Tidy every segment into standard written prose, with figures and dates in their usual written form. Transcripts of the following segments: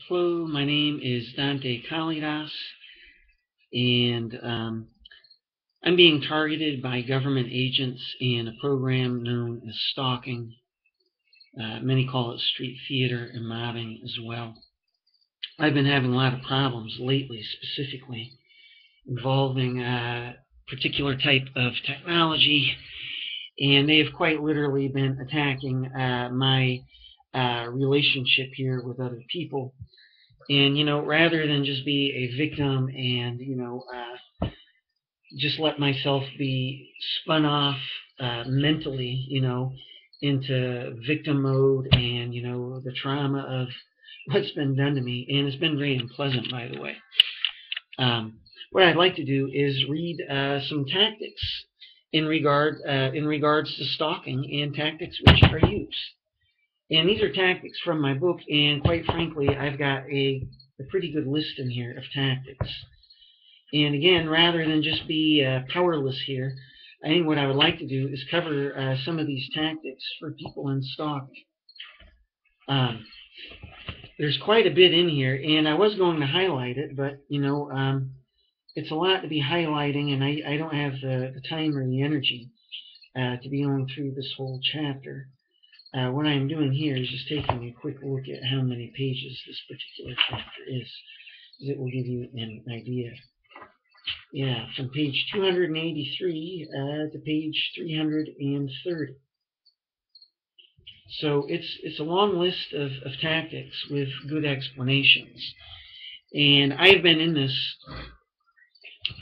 Hello, my name is Dante Kalidas, and I'm being targeted by government agents in a program known as stalking. Many call it street theater and mobbing as well. I've been having a lot of problems lately, specifically involving a particular type of technology, and they have quite literally been attacking my relationship here with other people. And, rather than just be a victim and, just let myself be spun off mentally, into victim mode and, the trauma of what's been done to me. And it's been very unpleasant, by the way. What I'd like to do is read some tactics in regards to stalking and tactics which are used. And these are tactics from my book, and quite frankly, I've got a pretty good list in here of tactics. And again, rather than just be powerless here, I think what I would like to do is cover some of these tactics for people in stalking. There's quite a bit in here, and I was going to highlight it, but it's a lot to be highlighting, and I don't have the time or the energy to be going through this whole chapter. What I'm doing here is just taking a quick look at how many pages this particular chapter is, because it will give you an idea. Yeah, from page 283 to page 330. So it's a long list of tactics with good explanations. And I've been in this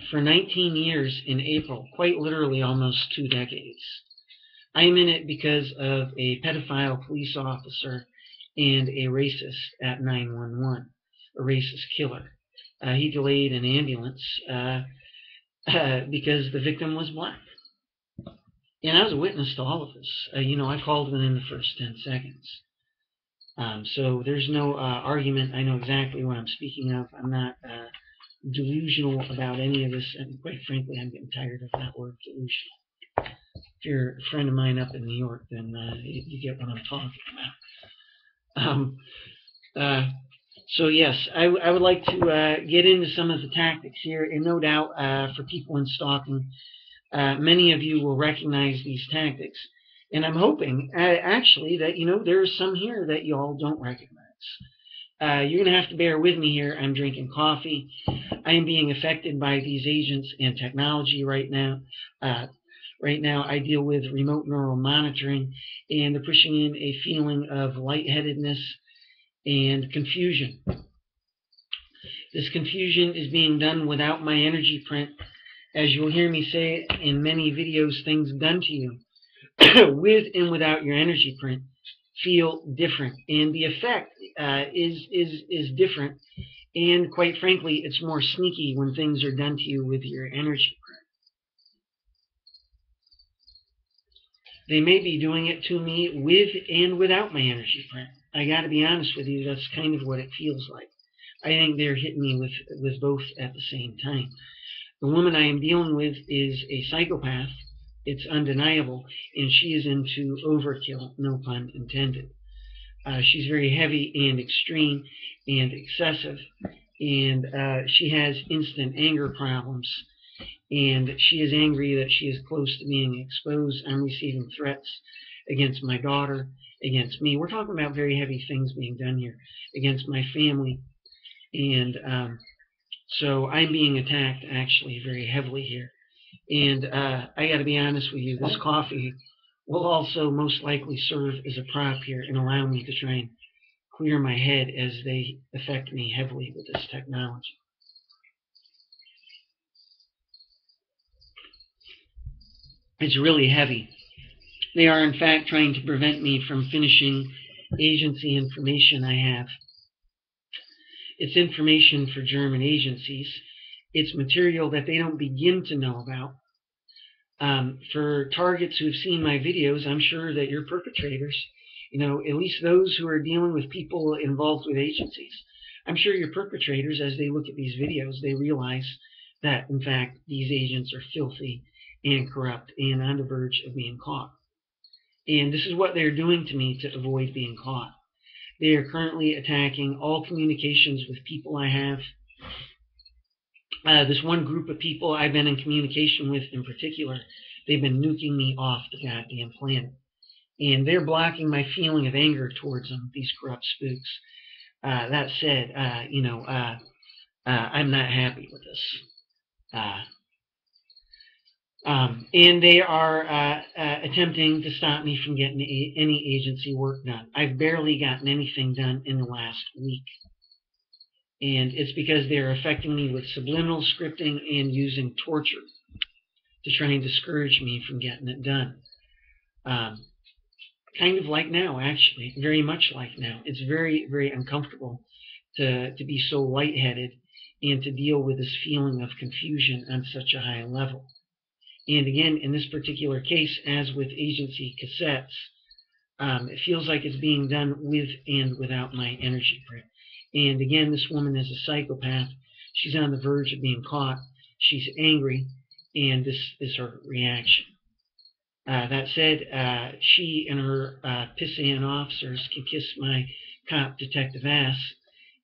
for 19 years in April, quite literally almost 2 decades. I'm in it because of a pedophile police officer and a racist at 911, a racist killer. He delayed an ambulance because the victim was black. And I was a witness to all of this. I called within the first 10 seconds. So there's no argument. I know exactly what I'm speaking of. I'm not delusional about any of this. And quite frankly, I'm getting tired of that word, delusional. If you're a friend of mine up in New York, then you get what I'm talking about. So yes, I would like to get into some of the tactics here, and no doubt for people in stalking, many of you will recognize these tactics, and I'm hoping actually that there are some here that you all don't recognize. You're going to have to bear with me here. I'm drinking coffee. I am being affected by these agents and technology right now. Right now, I deal with remote neural monitoring, and they're pushing in a feeling of lightheadedness and confusion. This confusion is being done without my energy print. As you'll hear me say in many videos, things done to you with and without your energy print feel different, and the effect is different. And quite frankly, it's more sneaky when things are done to you with your energy print. They may be doing it to me with and without my energy print. I got to be honest with you, that's kind of what it feels like. I think they're hitting me with both at the same time. The woman I am dealing with is a psychopath. It's undeniable, and she is into overkill, no pun intended. She's very heavy and extreme and excessive, and she has instant anger problems, and she is angry that she is close to being exposed. I'm receiving threats against my daughter, against me. We're talking about very heavy things being done here against my family, and so I'm being attacked actually very heavily here. And I got to be honest with you, this coffee will also most likely serve as a prop here and allow me to try and clear my head as they affect me heavily with this technology. It's really heavy. They are in fact trying to prevent me from finishing agency information I have. It's information for German agencies. It's material that they don't begin to know about. For targets who have seen my videos, I'm sure that your perpetrators, at least those who are dealing with people involved with agencies, I'm sure your perpetrators, as they look at these videos, they realize that, in fact, these agents are filthy and corrupt and on the verge of being caught. And this is what they're doing to me to avoid being caught. They are currently attacking all communications with people I have. This one group of people I've been in communication with in particular, they've been nuking me off the goddamn planet. And they're blocking my feeling of anger towards them, these corrupt spooks. That said, I'm not happy with this. And they are attempting to stop me from getting any agency work done. I've barely gotten anything done in the last week. And it's because they're affecting me with subliminal scripting and using torture to try and discourage me from getting it done. Kind of like now, actually, very much like now. It's very, very uncomfortable to be so lightheaded and to deal with this feeling of confusion on such a high level. And again, in this particular case, as with agency cassettes, it feels like it's being done with and without my energy print. And again, this woman is a psychopath. She's on the verge of being caught. She's angry, and this is her reaction. That said, she and her pissant officers can kiss my cop detective ass.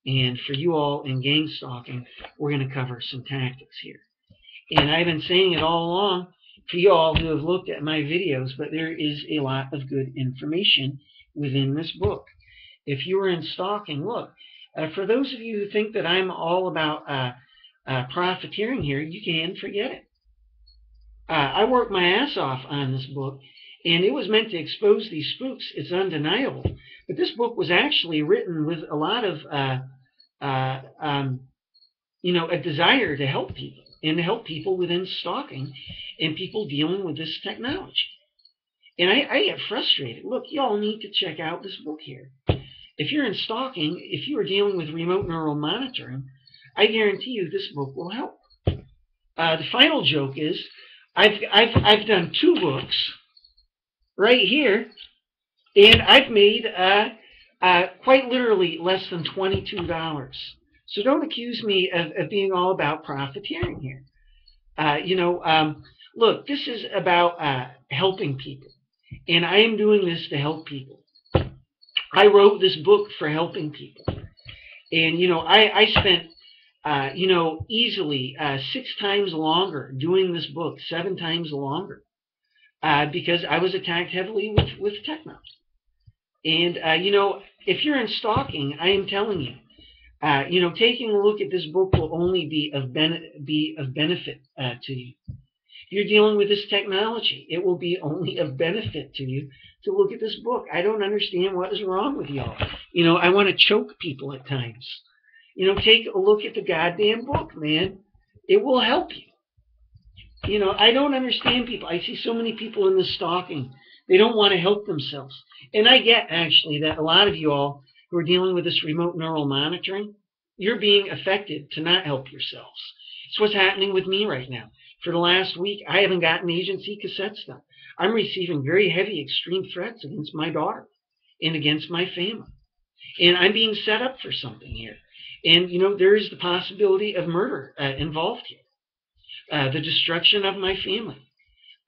And for you all in gang stalking, we're going to cover some tactics here. And I've been saying it all along for you all who have looked at my videos, but there is a lot of good information within this book. If you are in stalking, look, for those of you who think that I'm all about profiteering here, you can forget it. I worked my ass off on this book, and it was meant to expose these spooks. It's undeniable. But this book was actually written with a lot of, a desire to help people, and to help people within stalking and people dealing with this technology. And I get frustrated. Look, y'all need to check out this book here. If you're in stalking, if you are dealing with remote neural monitoring, I guarantee you this book will help. The final joke is I've done 2 books right here, and I've made quite literally less than $22. So don't accuse me of being all about profiteering here. Look, this is about helping people, and I am doing this to help people. I wrote this book for helping people, and I spent easily 6 times longer doing this book, 7 times longer, because I was attacked heavily with techno. And if you're in stalking, I am telling you, taking a look at this book will only be of benefit to you. If you're dealing with this technology, it will be only of benefit to you to look at this book. I don't understand what is wrong with y'all. I want to choke people at times. Take a look at the goddamn book, man. It will help you. I don't understand people. I see so many people in this stalking. They don't want to help themselves. And I get, actually, that a lot of you all who are dealing with this remote neural monitoring, you're being affected to not help yourselves. It's what's happening with me right now. For the last week, I haven't gotten agency cassettes done. I'm receiving very heavy extreme threats against my daughter and against my family. And I'm being set up for something here. And, there is the possibility of murder involved here. The destruction of my family.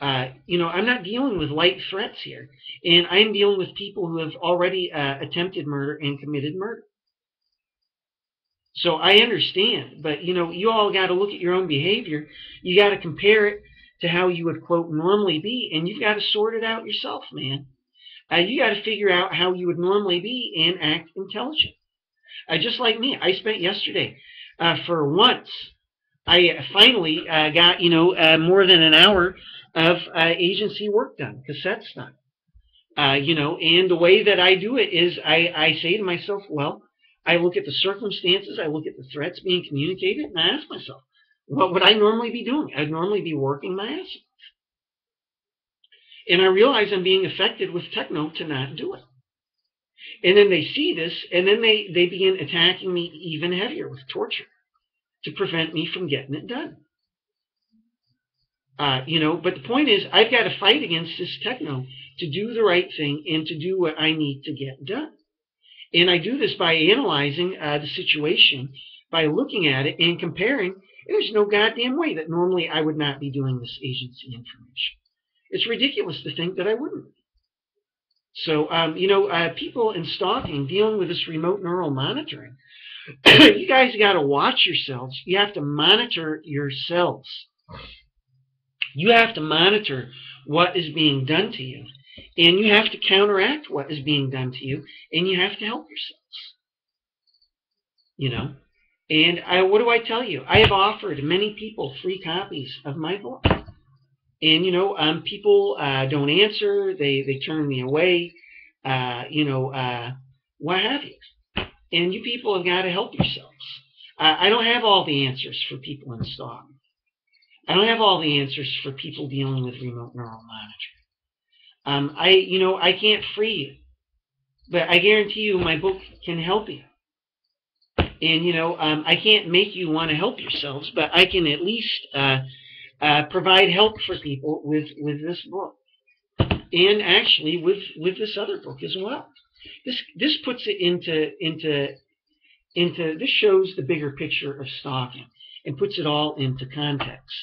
I'm not dealing with light threats here. And I'm dealing with people who have already attempted murder and committed murder. So I understand, but you all got to look at your own behavior. You got to compare it to how you would, quote, normally be, and you've got to sort it out yourself, man. You got to figure out how you would normally be and act intelligent. Just like me, I spent yesterday, for once, I finally got more than an hour of agency work done, cassettes done. And the way that I do it is I say to myself, well, I look at the circumstances, I look at the threats being communicated, and I ask myself, what would I normally be doing? I'd normally be working my ass off. And I realize I'm being affected with techno to not do it. And then they see this, and then they begin attacking me even heavier with torture to prevent me from getting it done. But the point is, I've got to fight against this techno to do the right thing and to do what I need to get done. And I do this by analyzing the situation, by looking at it and comparing. There's no goddamn way that normally I would not be doing this agency information. It's ridiculous to think that I wouldn't. So, people in stalking dealing with this remote neural monitoring, you guys got to watch yourselves. You have to monitor yourselves. You have to monitor what is being done to you, and you have to counteract what is being done to you, and you have to help yourselves. And what do I tell you? I have offered many people free copies of my book. And, people don't answer. They turn me away, what have you. And you people have got to help yourselves. I don't have all the answers for people in stalking. I don't have all the answers for people dealing with remote neural monitoring. I can't free you, but I guarantee you my book can help you. And, I can't make you want to help yourselves, but I can at least provide help for people with this book, and actually with this other book as well. This puts it into this shows the bigger picture of stalking and puts it all into context.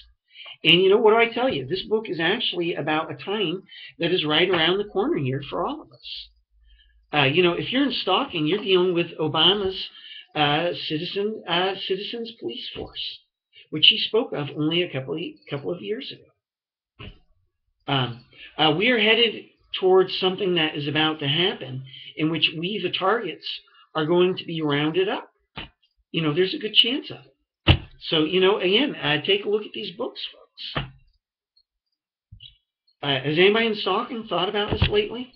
And what do I tell you? This book is actually about a time that is right around the corner here for all of us. If you're in stalking, you're dealing with Obama's citizens police force, which he spoke of only a couple of years ago. We are headed towards something that is about to happen, in which we, the targets, are going to be rounded up. There's a good chance of it. So, again, take a look at these books, folks. Has anybody in stalking thought about this lately?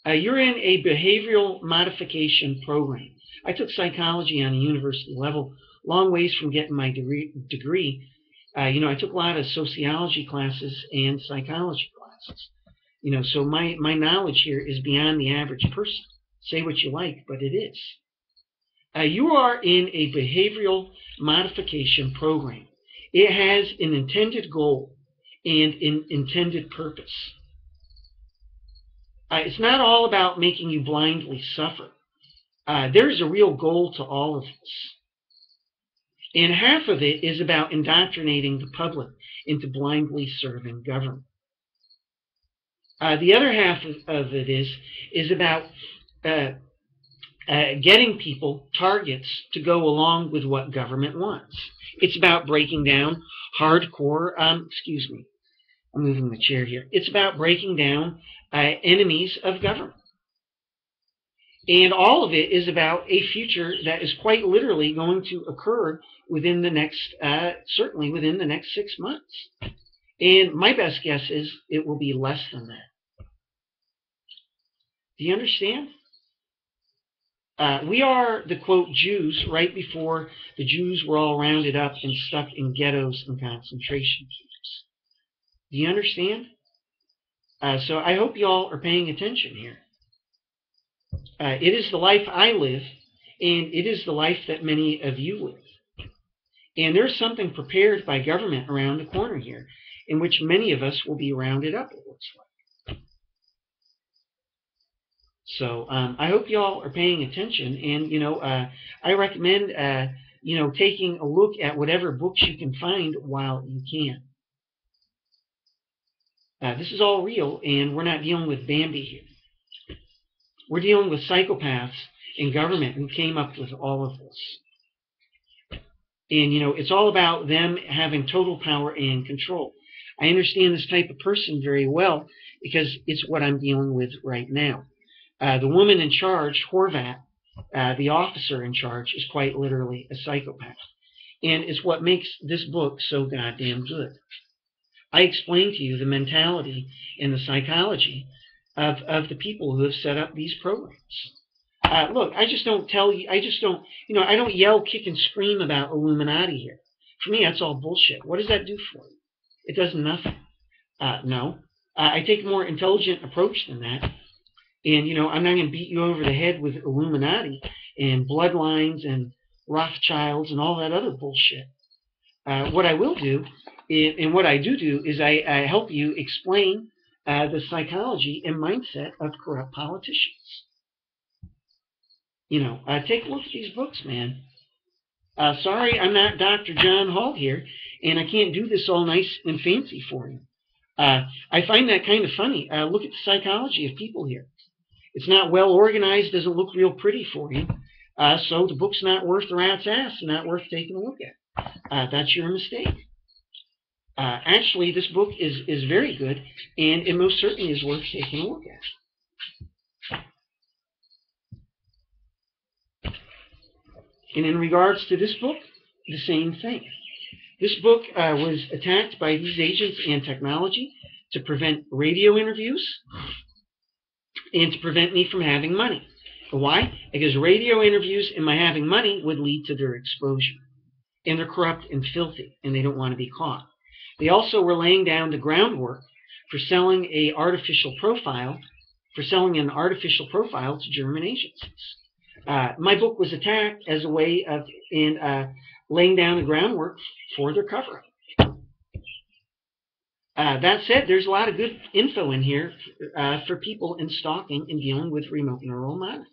You're in a behavioral modification program. I took psychology on a university level, long ways from getting my degree. I took a lot of sociology classes and psychology classes. So my knowledge here is beyond the average person. Say what you like, but it is. You are in a behavioral modification program. It has an intended goal and an intended purpose. It's not all about making you blindly suffer. There's a real goal to all of this. And half of it is about indoctrinating the public into blindly serving government. The other half of it is about getting people, targets, to go along with what government wants. It's about breaking down hardcore, excuse me, I'm moving the chair here. It's about breaking down enemies of government. And all of it is about a future that is quite literally going to occur within the next, certainly within the next 6 months. And my best guess is it will be less than that. Do you understand? We are the, quote, Jews right before the Jews were all rounded up and stuck in ghettos and concentration camps. Do you understand? So I hope you all are paying attention here. It is the life I live, and it is the life that many of you live. And there's something prepared by government around the corner here, in which many of us will be rounded up, it looks like. So I hope you all are paying attention, and I recommend taking a look at whatever books you can find while you can. This is all real, and we're not dealing with Bambi here. We're dealing with psychopaths in government who came up with all of this. And, it's all about them having total power and control. I understand this type of person very well because it's what I'm dealing with right now. The woman in charge, Horvat, the officer in charge, is quite literally a psychopath. And it's what makes this book so goddamn good. I explain to you the mentality and the psychology of the people who have set up these programs. Look, I just don't tell you, I don't yell, kick, and scream about Illuminati here. For me, that's all bullshit. What does that do for you? It does nothing. No. I take a more intelligent approach than that. And, I'm not going to beat you over the head with Illuminati and bloodlines and Rothschilds and all that other bullshit. What I will do, and what I do is I help you explain the psychology and mindset of corrupt politicians. Take a look at these books, man. Sorry, I'm not Dr. John Hall here, and I can't do this all nice and fancy for you. I find that kind of funny. Look at the psychology of people here. It's not well organized, doesn't look real pretty for you. So the book's not worth the rat's ass, not worth taking a look at. That's your mistake. Actually, this book is very good, and it most certainly is worth taking a look at. And in regards to this book, the same thing. This book was attacked by these agents and technology to prevent radio interviews and to prevent me from having money. Why? Because radio interviews and my having money would lead to their exposure. And they're corrupt and filthy, and they don't want to be caught. They also were laying down the groundwork for selling an artificial profile to German agencies. My book was attacked as a way of laying down the groundwork for their cover-up. That said, there's a lot of good info in here for people in stalking and dealing with remote neural monitoring.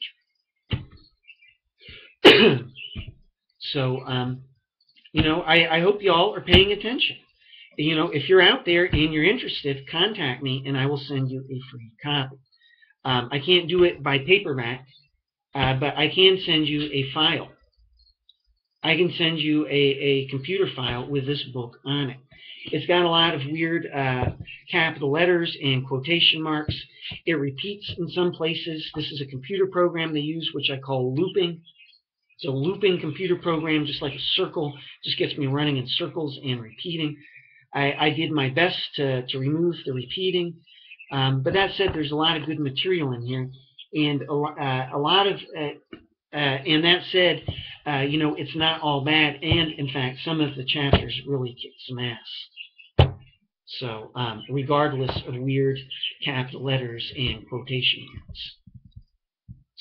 So, I hope y'all are paying attention. If you're out there and you're interested, contact me and I will send you a free copy. I can't do it by paperback, but I can send you a file. I can send you a computer file with this book on it. It's got a lot of weird capital letters and quotation marks. It repeats in some places. This is a computer program they use, which I call looping. It's a looping computer program, just like a circle, just gets me running in circles and repeating. I did my best to remove the repeating. But that said, there's a lot of good material in here. And and that said, it's not all bad. And in fact, some of the chapters really kick some ass. So, regardless of weird capital letters and quotation marks.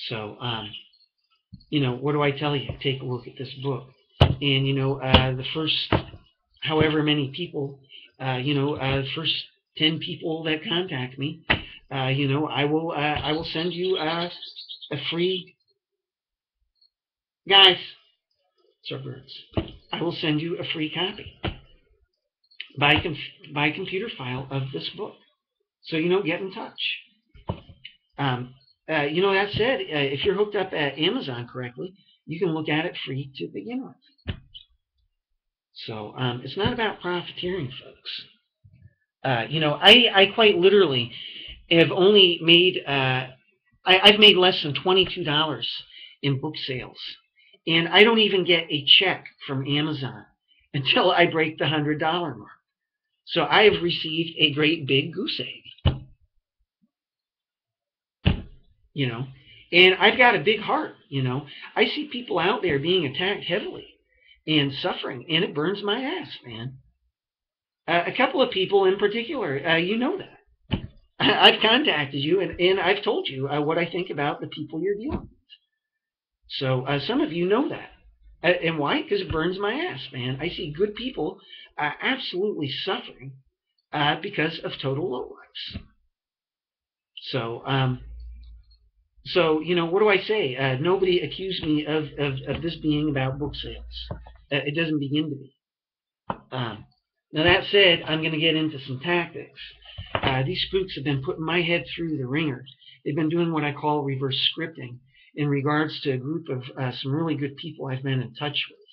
So, what do I tell you? Take a look at this book. And, the first however many people, the first 10 people that contact me, I will send you a free, guys, so birds, I will send you a free copy by computer file of this book. So, get in touch. That said, if you're hooked up at Amazon correctly, you can look at it free to begin with. So it's not about profiteering, folks. I quite literally have only made, I've made less than $22 in book sales. And I don't even get a check from Amazon until I break the $100 mark. So I have received a great big goose egg. And I've got a big heart, I see people out there being attacked heavily and suffering, and it burns my ass, man. A couple of people in particular, that. I've contacted you, and I've told you what I think about the people you're dealing with. So some of you know that. And why? Because it burns my ass, man. I see good people absolutely suffering because of total lowlifes. So, what do I say? Nobody accused me of this being about book sales. It doesn't begin to be. Now, that said, I'm going to get into some tactics. These spooks have been putting my head through the ringer. They've been doing what I call reverse scripting in regards to a group of some really good people I've been in touch with.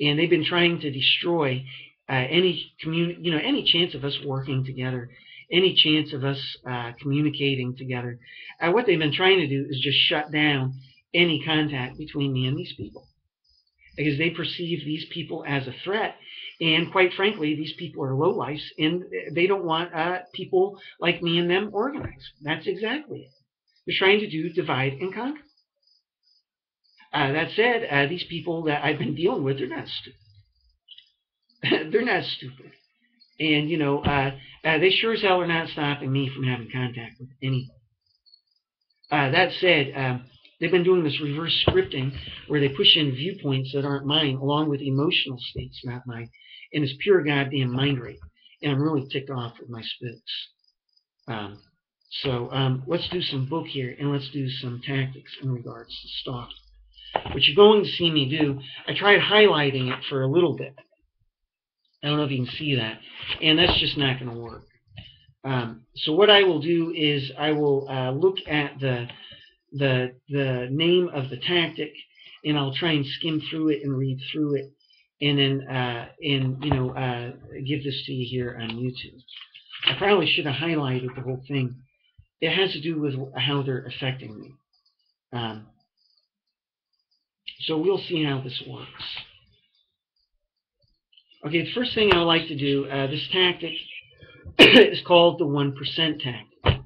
And they've been trying to destroy any chance of us working together, any chance of us communicating together. What they've been trying to do is just shut down any contact between me and these people, because they perceive these people as a threat. And quite frankly, these people are lowlifes, and they don't want people like me and them organized. That's exactly it. They're trying to do divide and conquer. That said, these people that I've been dealing with, they're not stupid. They're not stupid. And, they sure as hell are not stopping me from having contact with anybody. That said, they've been doing this reverse scripting where they push in viewpoints that aren't mine, along with emotional states not mine, and it's pure goddamn mind rape. And I'm really ticked off with my spooks. So let's do some book here, and let's do some tactics in regards to stalking. What you're going to see me do, I tried highlighting it for a little bit. I don't know if you can see that. And that's just not going to work. So what I will do is I will look at the name of the tactic, and I'll try and skim through it and read through it, and then give this to you here on YouTube. I probably should have highlighted the whole thing. It has to do with how they're affecting me. So we'll see how this works. Okay, the first thing I would like to do, this tactic is called the 1% tactic.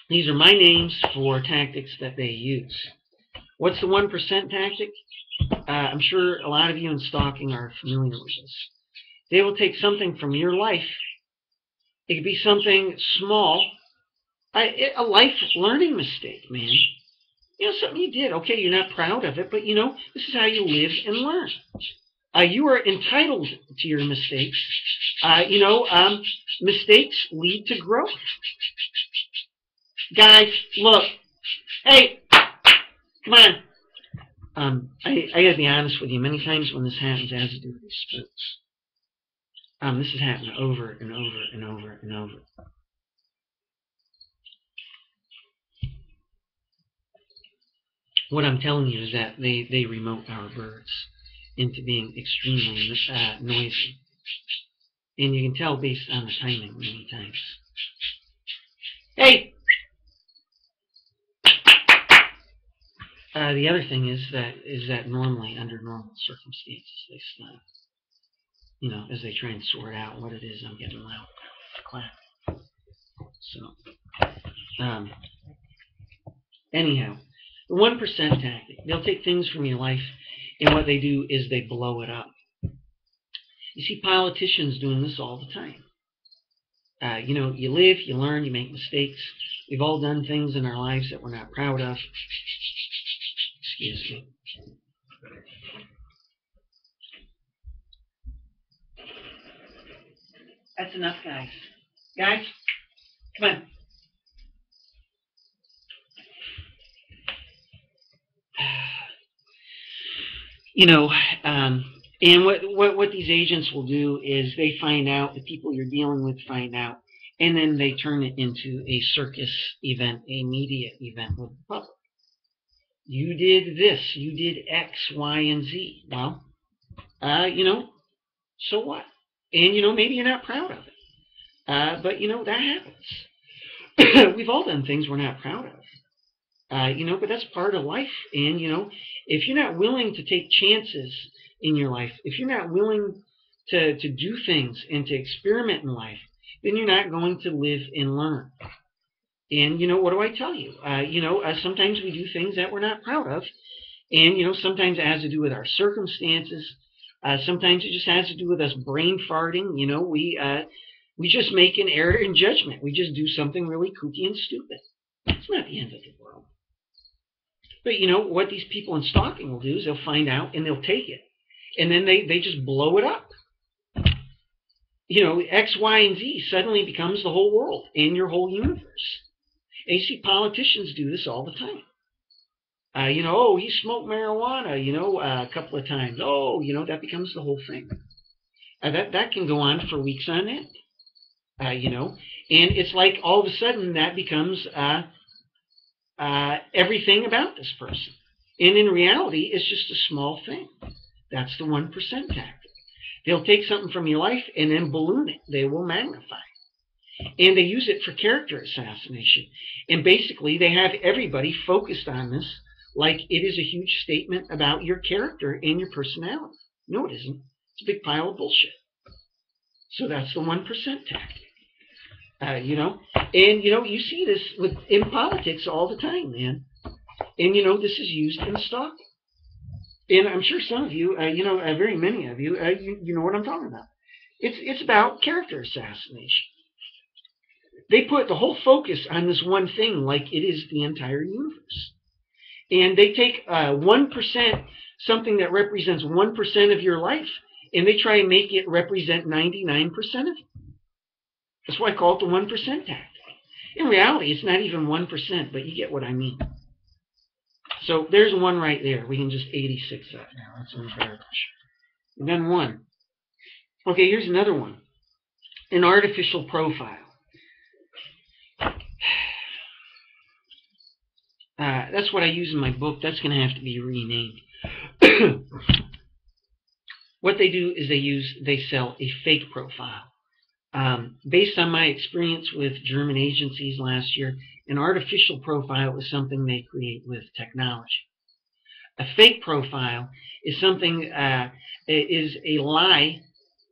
These are my names for tactics that they use. What's the 1% tactic? I'm sure a lot of you in stalking are familiar with this. They will take something from your life. It could be something small, a life learning mistake, man. Something you did. Okay, you're not proud of it, but this is how you live and learn. You are entitled to your mistakes. Mistakes lead to growth. Guys, look. Hey, come on. I gotta be honest with you. Many times when this happens, it has to do with these sports. This has happened over and over and over and over. What I'm telling you is that they remote our birds into being extremely noisy. And you can tell based on the timing many times. Hey! The other thing is that normally, under normal circumstances, they stop. As they try and sort out what it is I'm getting loud about. So, anyhow, the 1% tactic. They'll take things from your life, and what they do is they blow it up. You see politicians doing this all the time. You live, you learn, you make mistakes. We've all done things in our lives that we're not proud of. Excuse me. That's enough, guys. Guys, come on. And what these agents will do is they find out, the people you're dealing with find out, and then they turn it into a circus event, a media event with the public. You did this, you did X, Y, and Z. Well, so what? And, maybe you're not proud of it. But, that happens. We've all done things we're not proud of. But that's part of life. And, if you're not willing to take chances in your life, if you're not willing to do things and to experiment in life, then you're not going to live and learn. And, what do I tell you? Sometimes we do things that we're not proud of. And, sometimes it has to do with our circumstances. Sometimes it just has to do with us brain farting. We just make an error in judgment. We just do something really kooky and stupid. It's not the end of the world. But, what these people in stalking will do is they'll find out and they'll take it. And then they just blow it up. X, Y, and Z suddenly becomes the whole world and your whole universe. And you see politicians do this all the time. He smoked marijuana, a couple of times. That becomes the whole thing. That can go on for weeks on end. And it's like all of a sudden that becomes everything about this person. And in reality, it's just a small thing. That's the 1% tactic. They'll take something from your life and then balloon it. They will magnify it. And they use it for character assassination. And basically, they have everybody focused on this like it is a huge statement about your character and your personality. No, it isn't. It's a big pile of bullshit. So that's the 1% tactic. And, you see this in politics all the time, man. And, this is used in stalking. And I'm sure some of you, very many of you, you know what I'm talking about. It's about character assassination. They put the whole focus on this one thing like it is the entire universe. And they take 1%, something that represents 1% of your life, and they try and make it represent 99% of it. That's why I call it the 1% tactic. In reality, it's not even 1%, but you get what I mean. So there's one right there. We can just 86 that now. That's embarrassing. And then one. Okay, here's another one. An artificial profile. That's what I use in my book. That's going to have to be renamed. What they do is they sell a fake profile. Based on my experience with German agencies last year, an artificial profile is something they create with technology. A fake profile is something is a lie.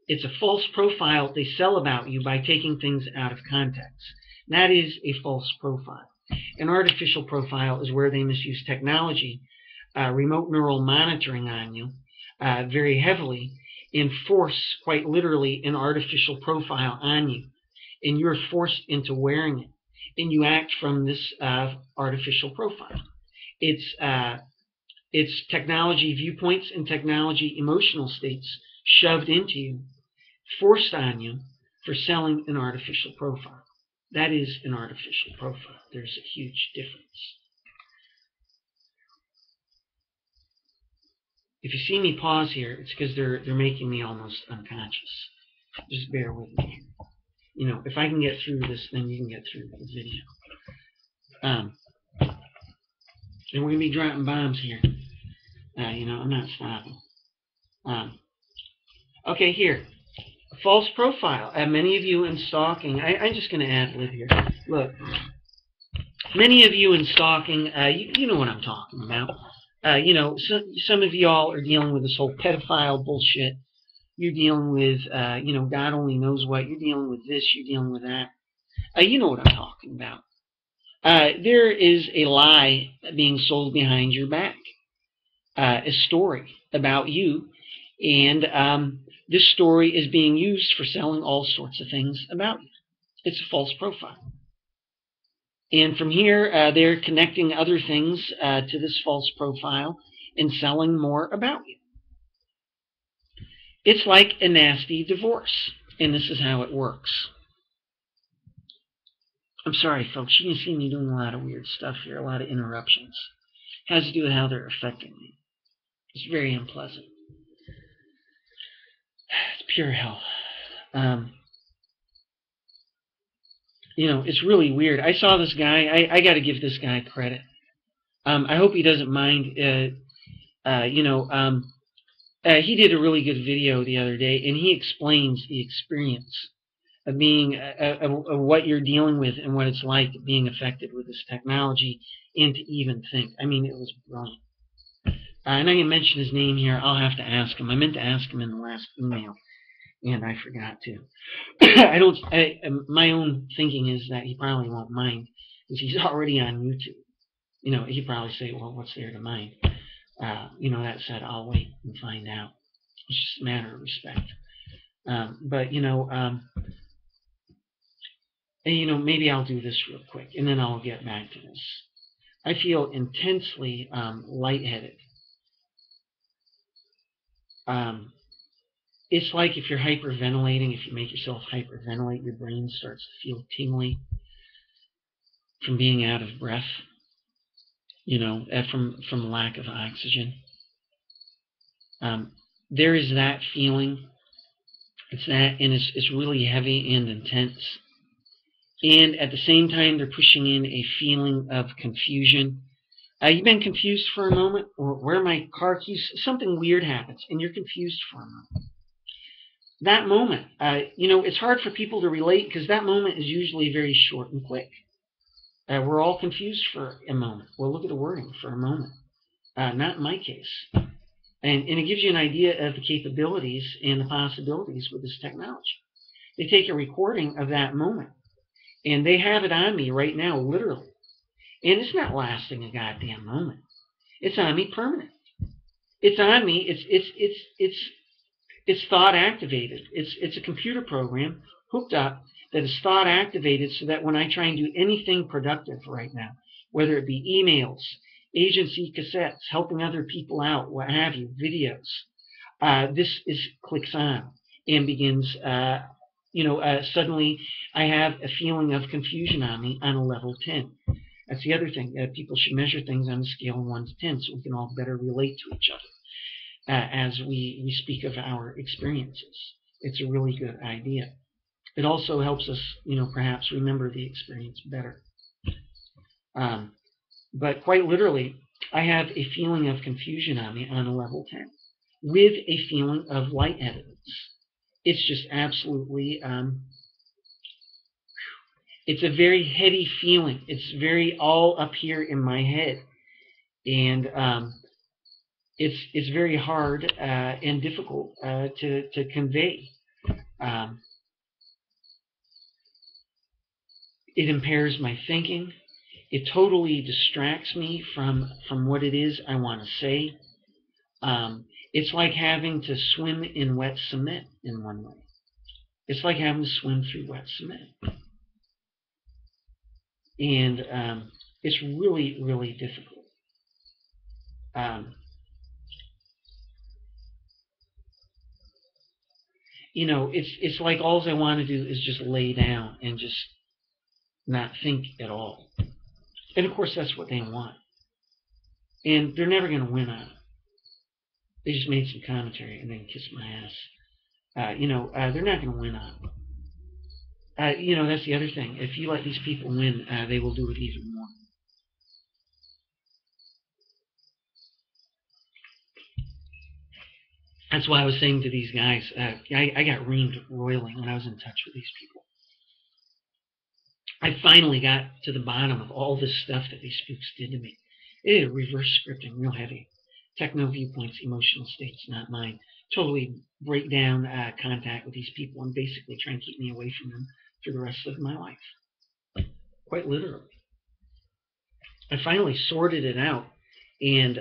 It's a false profile they sell about you by taking things out of context. That is a false profile. An artificial profile is where they misuse technology, remote neural monitoring on you very heavily, and force, quite literally, an artificial profile on you. And you're forced into wearing it. And you act from this artificial profile. It's technology viewpoints and technology emotional states shoved into you, forced on you for selling an artificial profile. That is an artificial profile. There's a huge difference. If you see me pause here, it's because they're making me almost unconscious. Just bear with me. You know, if I can get through this, then you can get through the video. And we're gonna be dropping bombs here. You know, I'm not stopping. Okay, here. False profile. Many of you in stalking, I'm just going to ad-lib here. Look, many of you in stalking, you know what I'm talking about. You know, some of y'all are dealing with this whole pedophile bullshit. You're dealing with, you know, God only knows what. You're dealing with this. You're dealing with that. You know what I'm talking about. There is a lie being sold behind your back. A story about you, and this story is being used for selling all sorts of things about you. It's a false profile. And from here, they're connecting other things to this false profile and selling more about you. It's like a nasty divorce, and this is how it works. I'm sorry, folks. You can see me doing a lot of weird stuff here, a lot of interruptions. It has to do with how they're affecting me. It's very unpleasant. It's pure hell. You know, it's really weird. I saw this guy. I got to give this guy credit. I hope he doesn't mind. You know, he did a really good video the other day, and he explains the experience of being of what you're dealing with and what it's like being affected with this technology, and to even think. I mean, it was brilliant. And I can mention his name here. I'll have to ask him. I meant to ask him in the last email, and I forgot to. I don't. My own thinking is that he probably won't mind because he's already on YouTube. You know, he'd probably say, "Well, what's there to mind?" You know, that said, I'll wait and find out. It's just a matter of respect. But you know, and you know, maybe I'll do this real quick, and then I'll get back to this. I feel intensely lightheaded. It's like if you're hyperventilating, if you make yourself hyperventilate, your brain starts to feel tingly from being out of breath, you know, from lack of oxygen. There is that feeling. It's that, and it's really heavy and intense. And at the same time, they're pushing in a feeling of confusion. You've been confused for a moment, or where are my car keys? Something weird happens, and you're confused for a moment. That moment, you know, it's hard for people to relate because that moment is usually very short and quick. We're all confused for a moment. Well, look at the wording, for a moment. Not in my case. And it gives you an idea of the capabilities and the possibilities with this technology. They take a recording of that moment, and they have it on me right now, literally. And it's not lasting a goddamn moment. It's on me permanent. It's on me. It's thought activated. It's a computer program hooked up that is thought activated so that when I try and do anything productive right now, whether it be emails, agency cassettes, helping other people out, what have you, videos, this clicks on and begins. Suddenly I have a feeling of confusion on me on a level 10. That's the other thing. People should measure things on a scale of 1 to 10 so we can all better relate to each other as we speak of our experiences. It's a really good idea. It also helps us, you know, perhaps remember the experience better. But quite literally, I have a feeling of confusion on me on a level 10 with a feeling of lightheadedness. It's just absolutely, it's a very heady feeling. It's very all up here in my head. And it's very hard and difficult to convey. Um, it impairs my thinking. It totally distracts me from what it is I want to say. It's like having to swim in wet cement in one way. It's like having to swim through wet cement. And it's really, really difficult. Um, it's like all I want to do is just lay down and just not think at all. And of course, that's what they want. And they're never going to win on it. They just made some commentary and then kiss my ass. They're not going to win on it. That's the other thing. If you let these people win, they will do it even more. That's why I was saying to these guys, I got reamed royally when I was in touch with these people. I finally got to the bottom of all this stuff that these spooks did to me. It is reverse scripting, real heavy. Techno viewpoints, emotional states, not mine. Totally break down contact with these people and basically try and keep me away from them for the rest of my life. Quite literally. I finally sorted it out, and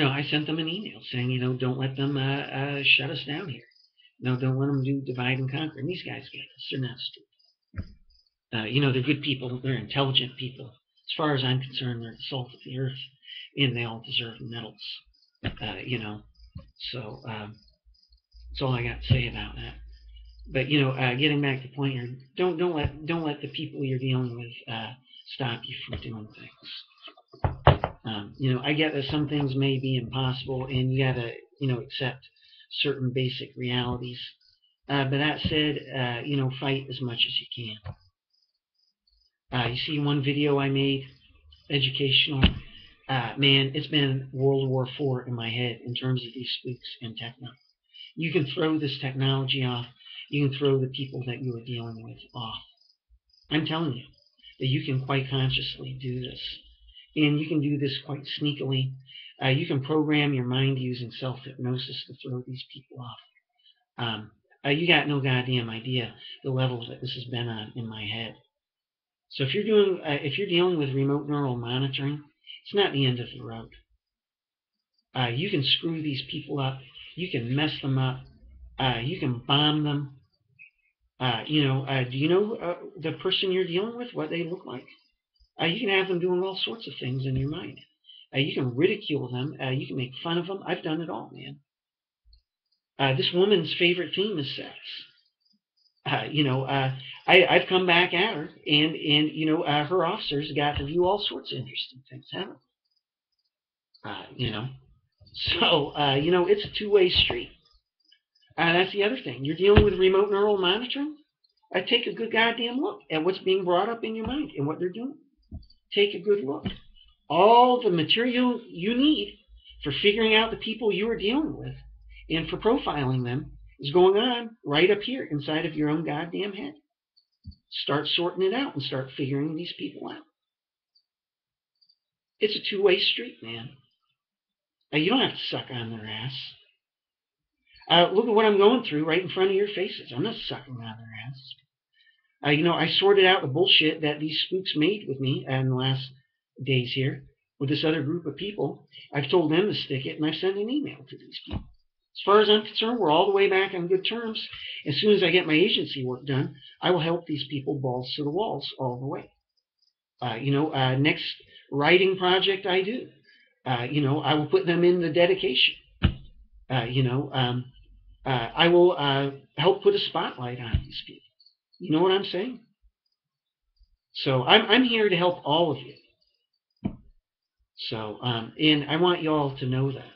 I sent them an email saying, don't let them shut us down here. No, don't let them do divide and conquer. And these guys get this. They're not stupid. They're good people. They're intelligent people. As far as I'm concerned, they're the salt of the earth, and they all deserve medals. So that's all I got to say about that. But getting back to the point here, don't let the people you're dealing with stop you from doing things. I get that some things may be impossible, and you gotta accept certain basic realities. But that said, fight as much as you can. You see one video I made, educational. Man, it's been World War IV in my head in terms of these spooks and techno. You can throw this technology off. You can throw the people that you are dealing with off. I'm telling you that you can quite consciously do this. And you can do this quite sneakily. You can program your mind using self-hypnosis to throw these people off. You got no goddamn idea the levels that this has been on in my head. So if you're dealing with remote neural monitoring, it's not the end of the road. You can screw these people up. You can mess them up. You can bomb them. Do you know the person you're dealing with, what they look like? You can have them doing all sorts of things in your mind. You can ridicule them. You can make fun of them. I've done it all, man. This woman's favorite theme is sex. I've come back at her, and her officers got to view all sorts of interesting things, haven't they? So it's a two-way street. That's the other thing. You're dealing with remote neural monitoring. Take a good goddamn look at what's being brought up in your mind and what they're doing. Take a good look. All the material you need for figuring out the people you are dealing with and for profiling them is going on right up here inside of your own goddamn head. Start sorting it out and start figuring these people out. It's a two-way street, man. You don't have to suck on their ass. Look at what I'm going through right in front of your faces. I'm not sucking on their ass. I sorted out the bullshit that these spooks made with me in the last days here with this other group of people. I've told them to stick it, and I've sent an email to these people. As far as I'm concerned, we're all the way back on good terms. As soon as I get my agency work done, I will help these people balls to the walls all the way. Next writing project I do, I will put them in the dedication. I will help put a spotlight on these people. You know what I'm saying? So I'm here to help all of you. So, and I want you all to know that.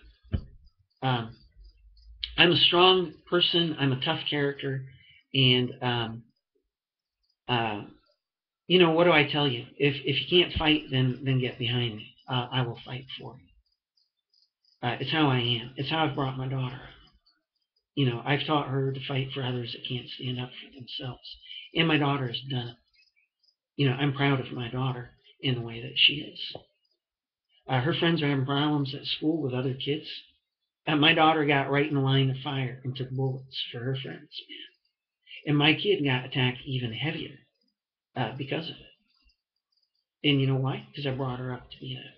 I'm a strong person. I'm a tough character. And what do I tell you? If you can't fight, then get behind me. I will fight for you. It's how I am. It's how I've brought my daughter up. I've taught her to fight for others that can't stand up for themselves, and my daughter has done it. I'm proud of my daughter in the way that she is. Her friends are having problems at school with other kids. My daughter got right in the line of fire and took bullets for her friends, and my kid got attacked even heavier because of it. And you know why? Because I brought her up to be that way.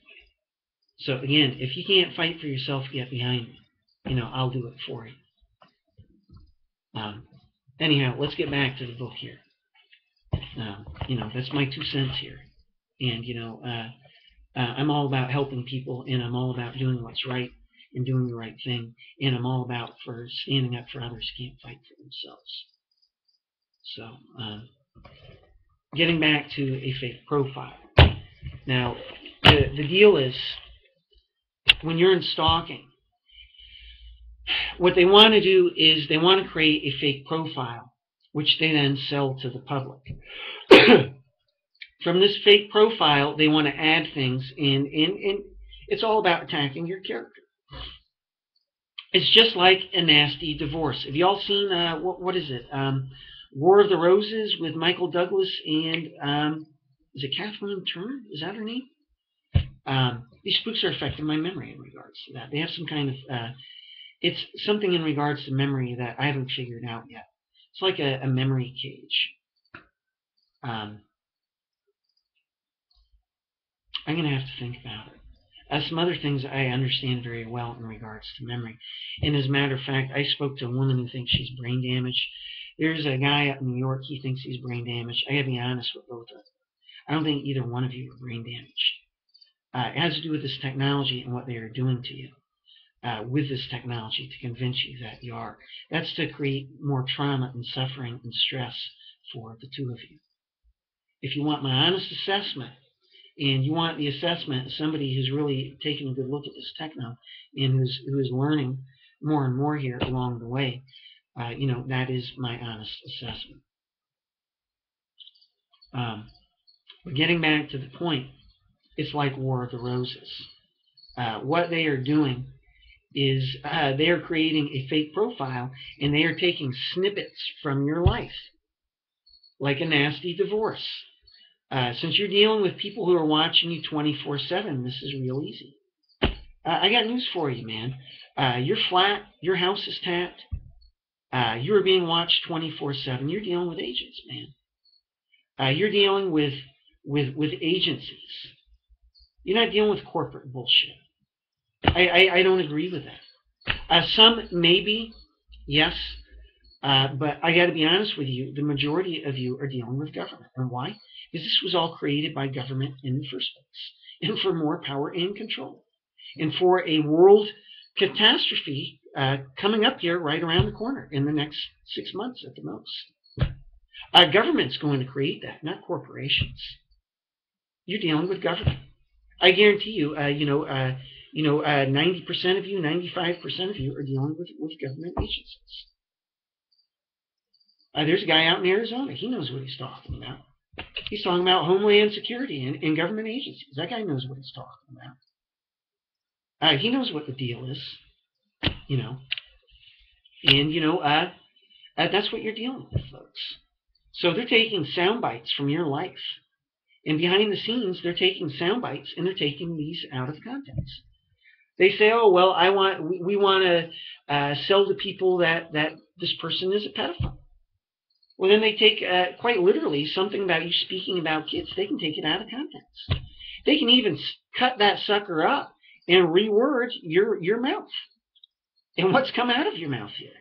So again, if you can't fight for yourself, get behind me. I'll do it for you. Anyhow, let's get back to the book here. That's my 2 cents here. And, I'm all about helping people, and I'm all about doing what's right and doing the right thing. And I'm all about for standing up for others who can't fight for themselves. So, getting back to a fake profile. Now, the deal is, when you're in stalking, what they want to do is they want to create a fake profile, which they then sell to the public. From this fake profile, they want to add things, and it's all about attacking your character. It's just like a nasty divorce. Have you all seen, what is it? War of the Roses with Michael Douglas and, is it Catherine Turner? Is that her name? These spooks are affecting my memory in regards to that. They have some kind of, it's something in regards to memory that I haven't figured out yet. It's like a memory cage. I'm going to have to think about it. Some other things I understand very well in regards to memory. And as a matter of fact, I spoke to a woman who thinks she's brain damaged. There's a guy up in New York, he thinks he's brain damaged. I got to be honest with both of them. I don't think either one of you are brain damaged. It has to do with this technology and what they are doing to you with this technology to convince you that you are. That's to create more trauma and suffering and stress for the two of you. If you want my honest assessment, and you want the assessment of somebody who's really taking a good look at this techno and who is learning more and more here along the way, that is my honest assessment. But getting back to the point, it's like War of the Roses. What they are doing is they are creating a fake profile, and they are taking snippets from your life, like a nasty divorce. Since you're dealing with people who are watching you 24/7, this is real easy. I got news for you, man. You're flat. Your house is tapped. You are being watched 24/7. You're dealing with agents, man. You're dealing with agencies. You're not dealing with corporate bullshit. I don't agree with that. Some maybe, yes. But I got to be honest with you, the majority of you are dealing with government. And why? Because this was all created by government in the first place, and for more power and control, and for a world catastrophe coming up here right around the corner in the next 6 months at the most. Government's going to create that, not corporations. You're dealing with government. I guarantee you, 90% of you, 95% of you are dealing with government agencies. There's a guy out in Arizona. He knows what he's talking about. He's talking about Homeland Security and government agencies. That guy knows what he's talking about. He knows what the deal is, And, that's what you're dealing with, folks. So they're taking sound bites from your life. And behind the scenes, they're taking sound bites, and they're taking these out of context. They say, oh, well, we want to sell to people that this person is a pedophile. Well, then they take, quite literally, something about you speaking about kids. They can take it out of context. They can even cut that sucker up and reword your mouth and what's come out of your mouth here.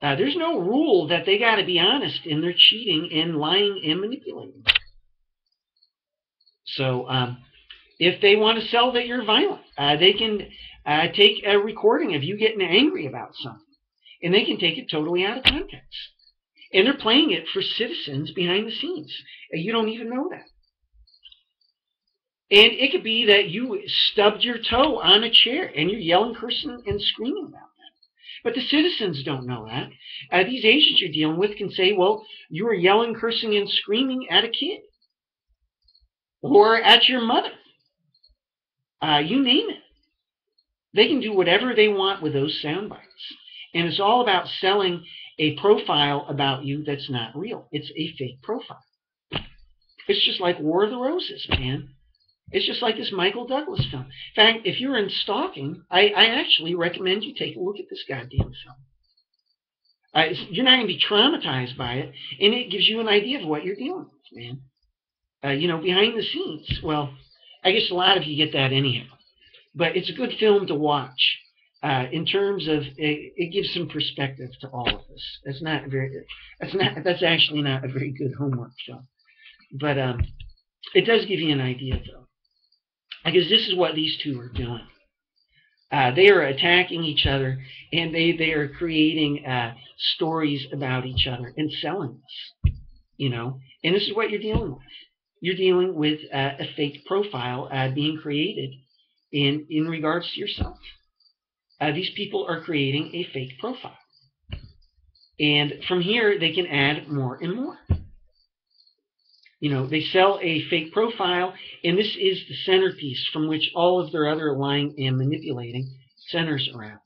There's no rule that they got to be honest, and they're cheating and lying and manipulating. So if they want to sell that you're violent, they can take a recording of you getting angry about something, and they can take it totally out of context. And they're playing it for citizens behind the scenes. You don't even know that. And it could be that you stubbed your toe on a chair and you're yelling, cursing, and screaming about that. But the citizens don't know that. These agents you're dealing with can say, well, you were yelling, cursing, and screaming at a kid or at your mother. You name it. They can do whatever they want with those sound bites. And it's all about selling a profile about you that's not real. It's a fake profile. It's just like War of the Roses, man. It's just like this Michael Douglas film. In fact, if you're in stalking, I actually recommend you take a look at this goddamn film. You're not going to be traumatized by it, and it gives you an idea of what you're dealing with, man. Behind the scenes. Well, I guess a lot of you get that anyhow. But it's a good film to watch. In terms of it gives some perspective to all of this. That's actually not a very good homework film. But it does give you an idea, though. Because this is what these two are doing. They are attacking each other, and they are creating stories about each other and selling this. And this is what you're dealing with. You're dealing with a fake profile being created in regards to yourself. These people are creating a fake profile. And from here, they can add more and more. They sell a fake profile, and this is the centerpiece from which all of their other lying and manipulating centers around.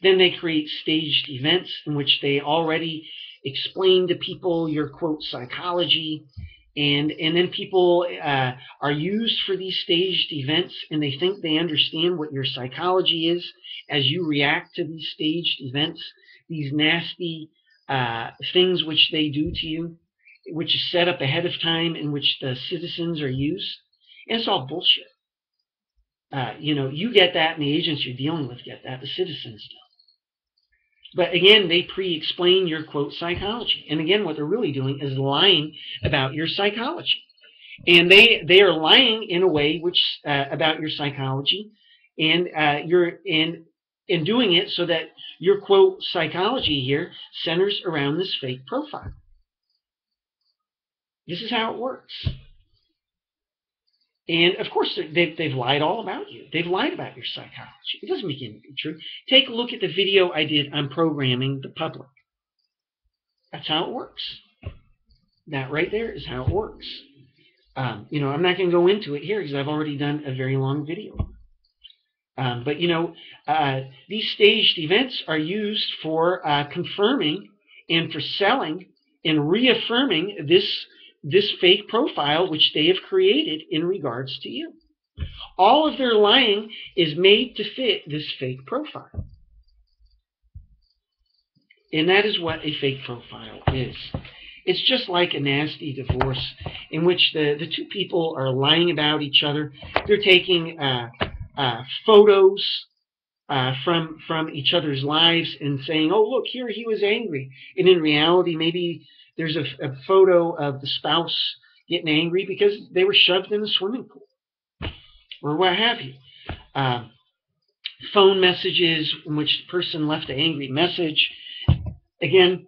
Then they create staged events in which they already explain to people your, quote, psychology, and then people are used for these staged events, and they think they understand what your psychology is as you react to these staged events, these nasty things which they do to you, which is set up ahead of time, in which the citizens are used. And it's all bullshit. You get that, and the agents you're dealing with get that. The citizens don't. But again, they pre-explain your, quote, psychology. And again, what they're really doing is lying about your psychology. And they are lying in a way which about your psychology, and in doing it so that your, quote, psychology here centers around this fake profile. This is how it works. And of course, they've lied all about you. They've lied about your psychology. It doesn't make anything true. Take a look at the video I did on programming the public. That's how it works. That right there is how it works. I'm not going to go into it here because I've already done a very long video. But these staged events are used for confirming and for selling and reaffirming this fake profile which they have created in regards to you. All of their lying is made to fit this fake profile. And that is what a fake profile is. It's just like a nasty divorce in which the two people are lying about each other. They're taking photos from each other's lives and saying, oh, look, here he was angry. And in reality, maybe there's a photo of the spouse getting angry because they were shoved in the swimming pool or what have you. Phone messages in which the person left an angry message. Again,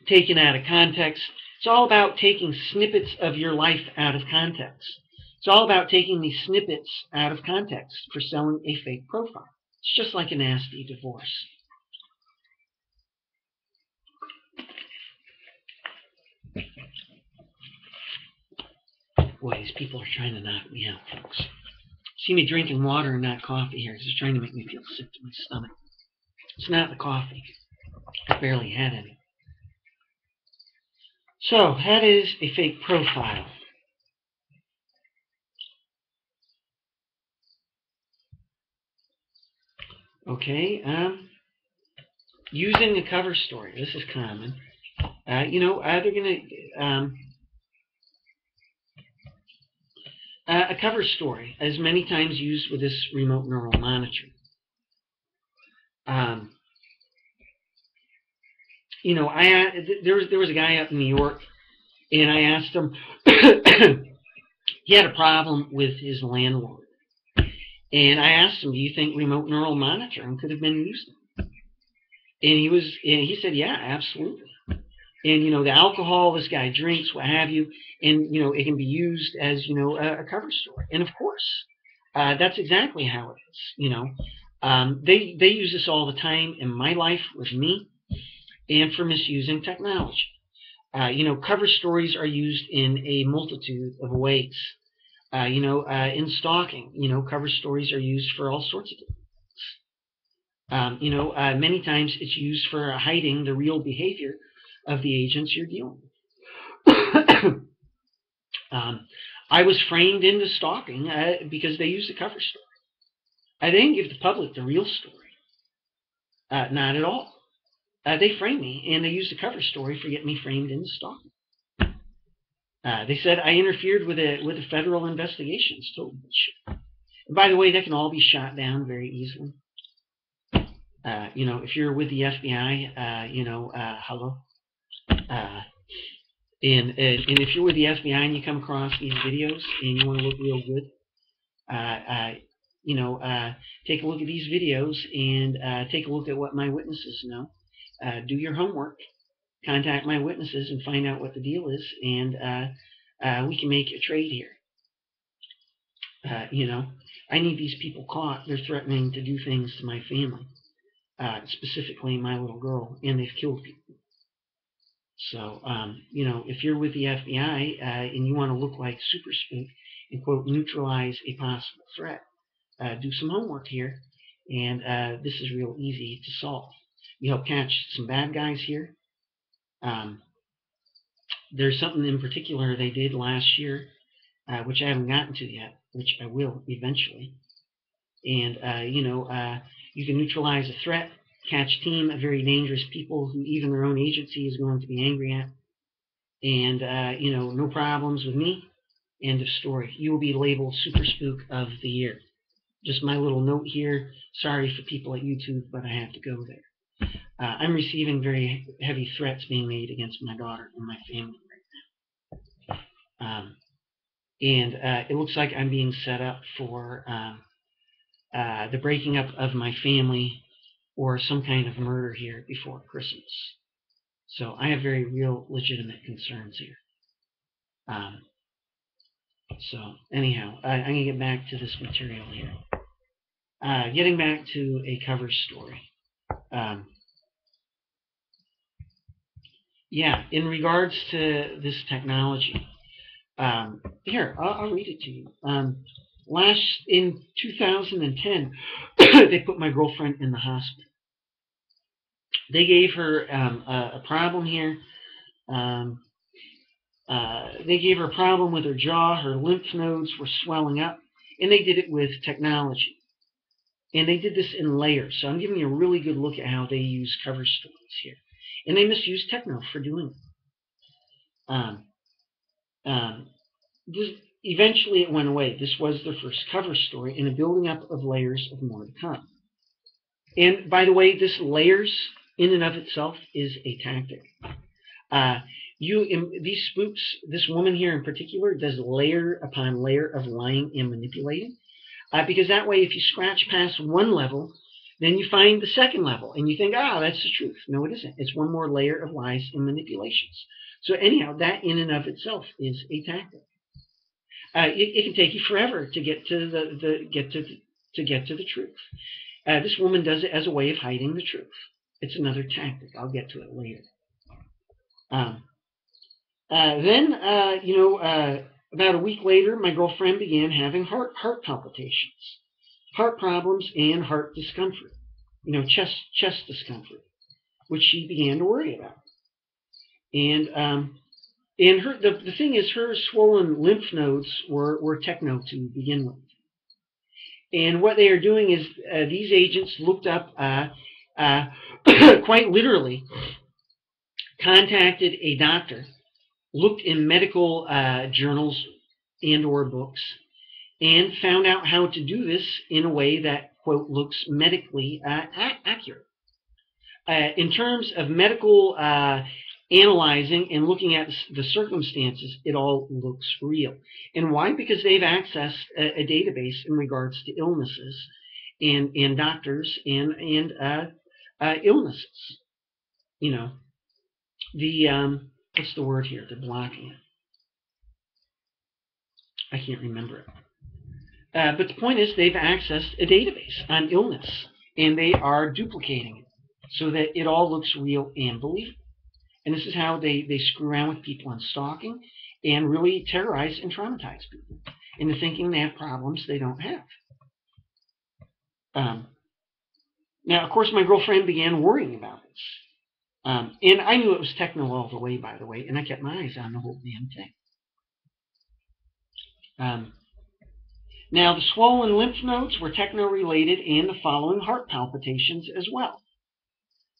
taken out of context. It's all about taking snippets of your life out of context. It's all about taking these snippets out of context for selling a fake profile. It's just like a nasty divorce. Boy, these people are trying to knock me out, folks. See me drinking water and not coffee here. It's just trying to make me feel sick to my stomach. It's not the coffee. I barely had any. So, that is a fake profile. Okay, using a cover story. This is common. They're going to... a cover story is many times used with this remote neural monitoring. There was a guy up in New York, and I asked him, he had a problem with his landlord. And I asked him, do you think remote neural monitoring could have been used? And he said, yeah, absolutely. And, the alcohol this guy drinks, what have you, and, it can be used as, a cover story. And of course, that's exactly how it is, They use this all the time in my life with me, and for misusing technology. Cover stories are used in a multitude of ways. In stalking, cover stories are used for all sorts of many times it's used for hiding the real behavior of the agents you're dealing with. I was framed into stalking because they used the cover story. I didn't give the public the real story. Not at all. They framed me, and they used the cover story for getting me framed into stalking. They said I interfered with a federal investigation. It's total bullshit. And by the way, that can all be shot down very easily. If you're with the FBI, hello. And if you're with the FBI and you come across these videos and you want to look real good, take a look at these videos and take a look at what my witnesses know. Do your homework. Contact my witnesses and find out what the deal is, and we can make a trade here. I need these people caught. They're threatening to do things to my family, specifically my little girl, and they've killed people. So, if you're with the FBI and you want to look like Super Spook and, quote, neutralize a possible threat, do some homework here, and this is real easy to solve. You help catch some bad guys here. There's something in particular they did last year, which I haven't gotten to yet, which I will eventually. And, you can neutralize a threat, catch team of very dangerous people who even their own agency is going to be angry at. And, no problems with me. End of story. You will be labeled Super Spook of the Year. Just my little note here. Sorry for people at YouTube, but I have to go there. I'm receiving very heavy threats being made against my daughter and my family right now. And it looks like I'm being set up for the breaking up of my family or some kind of murder here before Christmas. So I have very real, legitimate concerns here. So anyhow, I'm going to get back to this material here. Getting back to a cover story. In regards to this technology, here, I'll read it to you. In 2010, they put my girlfriend in the hospital. They gave her a problem here. They gave her a problem with her jaw. Her lymph nodes were swelling up, and they did it with technology. And they did this in layers. So I'm giving you a really good look at how they use cover stories here. And they misuse techno for doing it. Eventually it went away. This was their first cover story in a building up of layers of more to come. And by the way, this layers in and of itself is a tactic. These spooks, this woman here in particular, does layer upon layer of lying and manipulating. Because that way, if you scratch past one level, then you find the second level, and you think, that's the truth. No, it isn't. It's one more layer of lies and manipulations. So anyhow, that in and of itself is a tactic. It can take you forever to get to the truth. This woman does it as a way of hiding the truth. It's another tactic. I'll get to it later. About a week later, my girlfriend began having heart palpitations, heart problems, and heart discomfort. Chest discomfort, which she began to worry about. And the thing is, her swollen lymph nodes were techno to begin with. And what they are doing is these agents looked up, quite literally, contacted a doctor, looked in medical journals and or books, and found out how to do this in a way that, quote, looks medically accurate. In terms of medical analyzing and looking at the circumstances, it all looks real. And why? Because they've accessed a database in regards to illnesses and doctors and illnesses. What's the word here? They're blocking it. I can't remember it. But the point is they've accessed a database on illness and they are duplicating it so that it all looks real and believable. And this is how they screw around with people on stalking and really terrorize and traumatize people into thinking they have problems they don't have. Now, of course, my girlfriend began worrying about this. And I knew it was techno all the way, by the way, and I kept my eyes on the whole damn thing. Now, the swollen lymph nodes were techno-related and the following heart palpitations as well.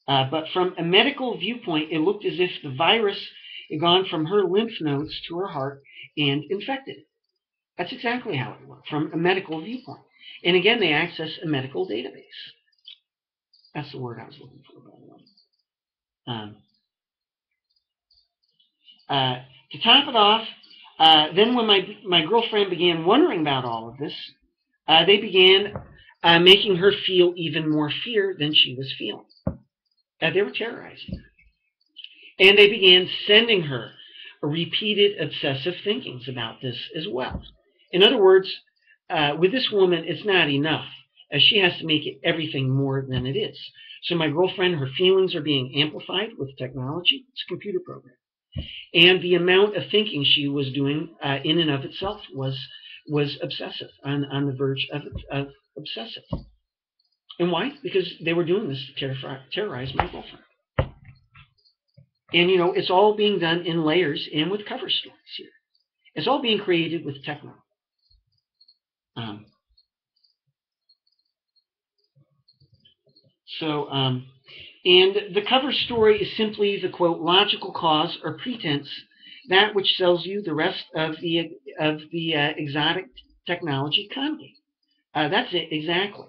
But from a medical viewpoint, it looked as if the virus had gone from her lymph nodes to her heart and infected it. That's exactly how it worked from a medical viewpoint. And again, they access a medical database. That's the word I was looking for, by the way. To top it off, then when my girlfriend began wondering about all of this, they began making her feel even more fear than she was feeling. They were terrorizing her. And they began sending her repeated obsessive thinkings about this as well. In other words, with this woman, it's not enough. She has to make it everything more than it is. So my girlfriend, her feelings are being amplified with technology. It's a computer program. And the amount of thinking she was doing in and of itself was obsessive, on the verge of obsessive. And why? Because they were doing this to terrorize my girlfriend. And, you know, it's all being done in layers and with cover stories here. It's all being created with techno. And the cover story is simply the, quote, logical cause or pretense, that which sells you the rest of the exotic technology con game. That's it, exactly.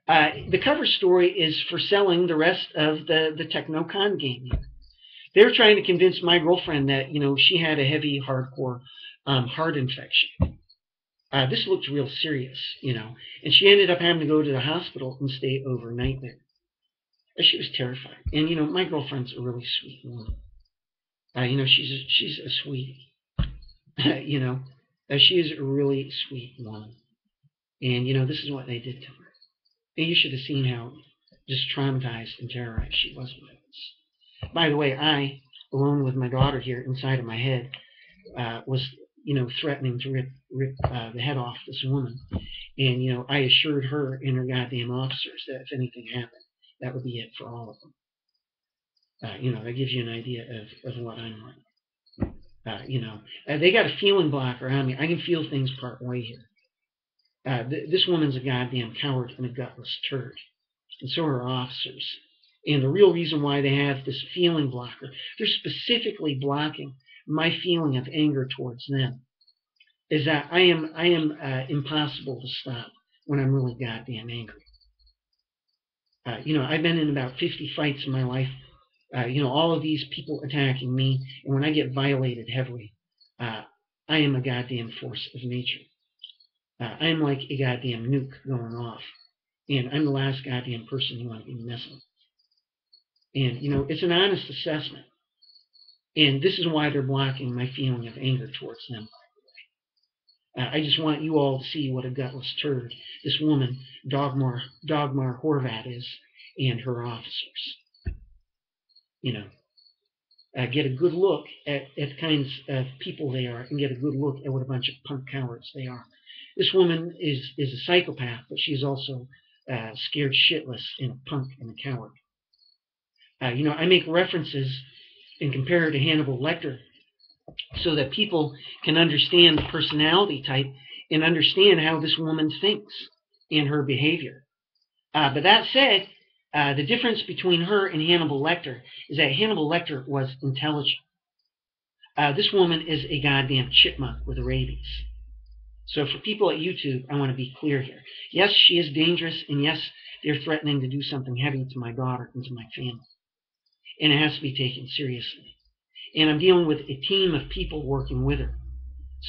The cover story is for selling the rest of the techno con game here. They're trying to convince my girlfriend that, you know, she had a heavy, hardcore heart infection. This looked real serious, you know, and she ended up having to go to the hospital and stay overnight there. She was terrified. And, you know, my girlfriend's a really sweet woman. You know, she's a sweetie. You know, she is a really sweet woman. And, you know, this is what they did to her. And you should have seen how just traumatized and terrorized she was by this. By the way, I, alone with my daughter here inside of my head, was, you know, threatening to rip the head off this woman. And, you know, I assured her and her goddamn officers that if anything happened, that would be it for all of them. You know, that gives you an idea of what I'm like. You know, they got a feeling blocker on me. I can feel things part way here. This woman's a goddamn coward and a gutless turd. And so are officers. And the real reason why they have this feeling blocker, they're specifically blocking my feeling of anger towards them, is that I am impossible to stop when I'm really goddamn angry. You know, I've been in about 50 fights in my life. You know, all of these people attacking me, and when I get violated heavily, I am a goddamn force of nature. I am like a goddamn nuke going off, and I'm the last goddamn person you want to be messing with. And, you know, it's an honest assessment. And this is why they're blocking my feeling of anger towards them. I just want you all to see what a gutless turd this woman, Dagmar Horvat, is, and her officers. You know, get a good look at the kinds of people they are, and get a good look at what a bunch of punk cowards they are. This woman is a psychopath, but she's also scared shitless and a punk and a coward. You know, I make references and compare her to Hannibal Lecter so that people can understand the personality type and understand how this woman thinks and her behavior. But that said, the difference between her and Hannibal Lecter is that Hannibal Lecter was intelligent. This woman is a goddamn chipmunk with rabies. So for people at YouTube, I want to be clear here. Yes, she is dangerous, and yes, they're threatening to do something heavy to my daughter and to my family. And it has to be taken seriously. And I'm dealing with a team of people working with her.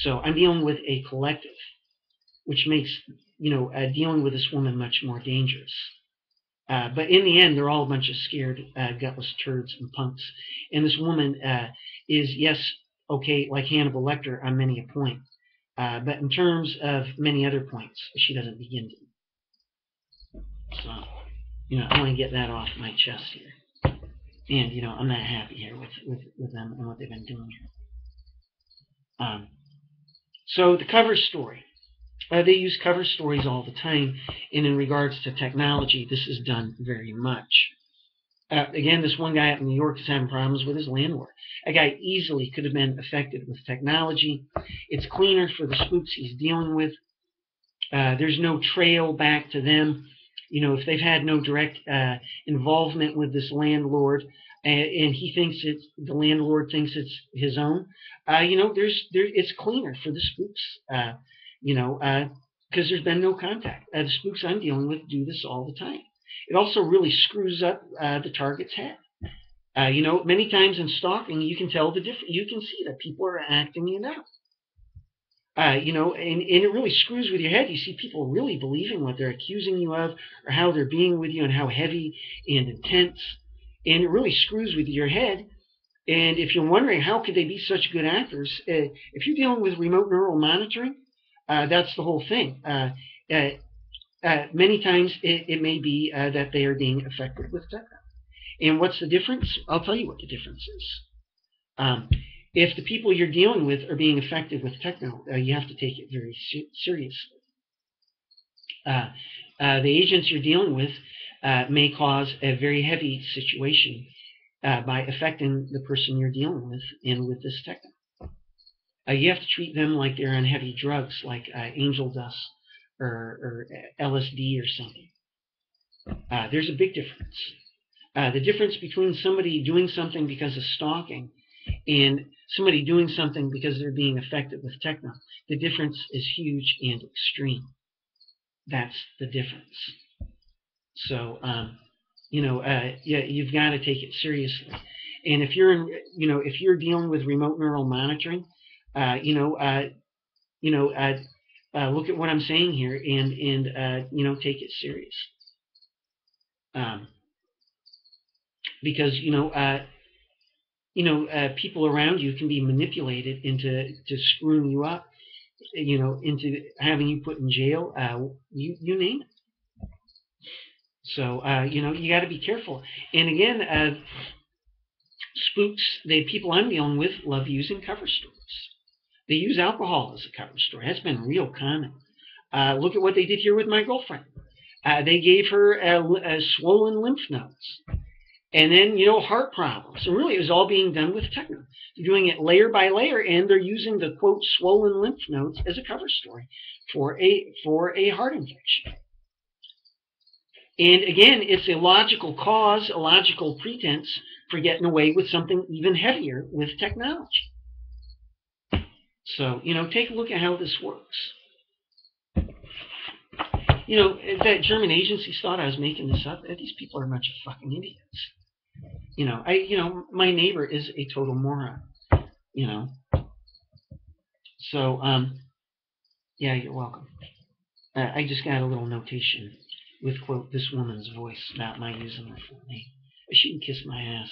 So I'm dealing with a collective, which makes, you know, dealing with this woman much more dangerous. But in the end, they're all a bunch of scared, gutless turds and punks. And this woman is, yes, okay, like Hannibal Lecter on many a point. But in terms of many other points, she doesn't begin to. So, I want to get that off my chest here. And, I'm not happy here with them and what they've been doing here. So the cover story. They use cover stories all the time, and in regards to technology, this is done very much. Again, this one guy out in New York is having problems with his landlord. A guy easily could have been affected with technology. It's cleaner for the spooks he's dealing with. There's no trail back to them. If they've had no direct involvement with this landlord, and he thinks the landlord thinks it's his own, it's cleaner for the spooks. Because there's been no contact. The spooks I'm dealing with do this all the time. It also really screws up the target's head. Many times in stalking, you can tell the difference. You can see that people are acting it out. And it really screws with your head. You see people really believing what they're accusing you of, or how they're being with you, and how heavy and intense. And it really screws with your head. And if you're wondering how could they be such good actors, if you're dealing with remote neural monitoring, that's the whole thing. Many times it may be that they are being affected with techno. And what's the difference? I'll tell you what the difference is. If the people you're dealing with are being affected with techno, you have to take it very seriously. The agents you're dealing with may cause a very heavy situation by affecting the person you're dealing with and with this techno. You have to treat them like they're on heavy drugs, like angel dust or LSD or something. There's a big difference. The difference between somebody doing something because of stalking and somebody doing something because they're being affected with techno, the difference is huge and extreme. That's the difference. So, you've got to take it seriously. And if you're dealing with remote neural monitoring, look at what I'm saying here and take it serious. Because people around you can be manipulated into screwing you up, into having you put in jail, you name it. So, you got to be careful. And again, spooks, the people I'm dealing with love using cover stories. They use alcohol as a cover story. That's been real common. Look at what they did here with my girlfriend. They gave her swollen lymph nodes. And then, heart problems. And really, it was all being done with techno. They're doing it layer by layer, and they're using the, quote, swollen lymph nodes as a cover story for a heart infection. And again, it's a logical cause, a logical pretense for getting away with something even heavier with technology. So, take a look at how this works. That German agency thought I was making this up. These people are a bunch of fucking idiots. My neighbor is a total moron. So, yeah, you're welcome. I just got a little notation with, quote, this woman's voice about my using her full name. She can kiss my ass.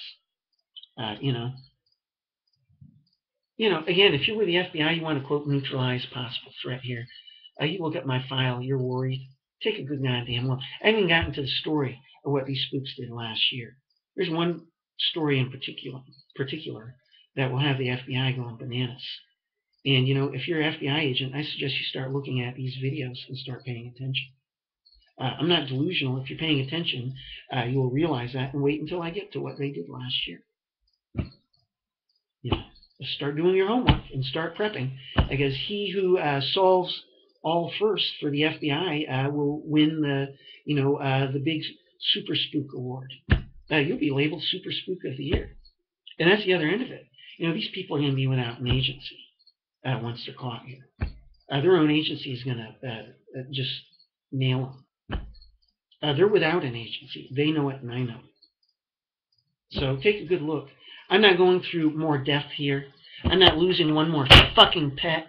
Again, if you're with the FBI, you want to, quote, neutralize possible threat here. You look at my file, you're worried. Take a good goddamn look. I haven't even gotten to the story of what these spooks did last year. There's one story in particular that will have the FBI going bananas. And, if you're an FBI agent, I suggest you start looking at these videos and start paying attention. I'm not delusional. If you're paying attention, you will realize that and wait until I get to what they did last year. Start doing your homework and start prepping, because he who solves all first for the FBI will win the big Super Spook Award. You'll be labeled Super Spook of the Year. And that's the other end of it. These people are going to be without an agency once they're caught here. Their own agency is going to just nail them. They're without an agency. They know it and I know it. So take a good look. I'm not going through more death here. I'm not losing one more fucking pet.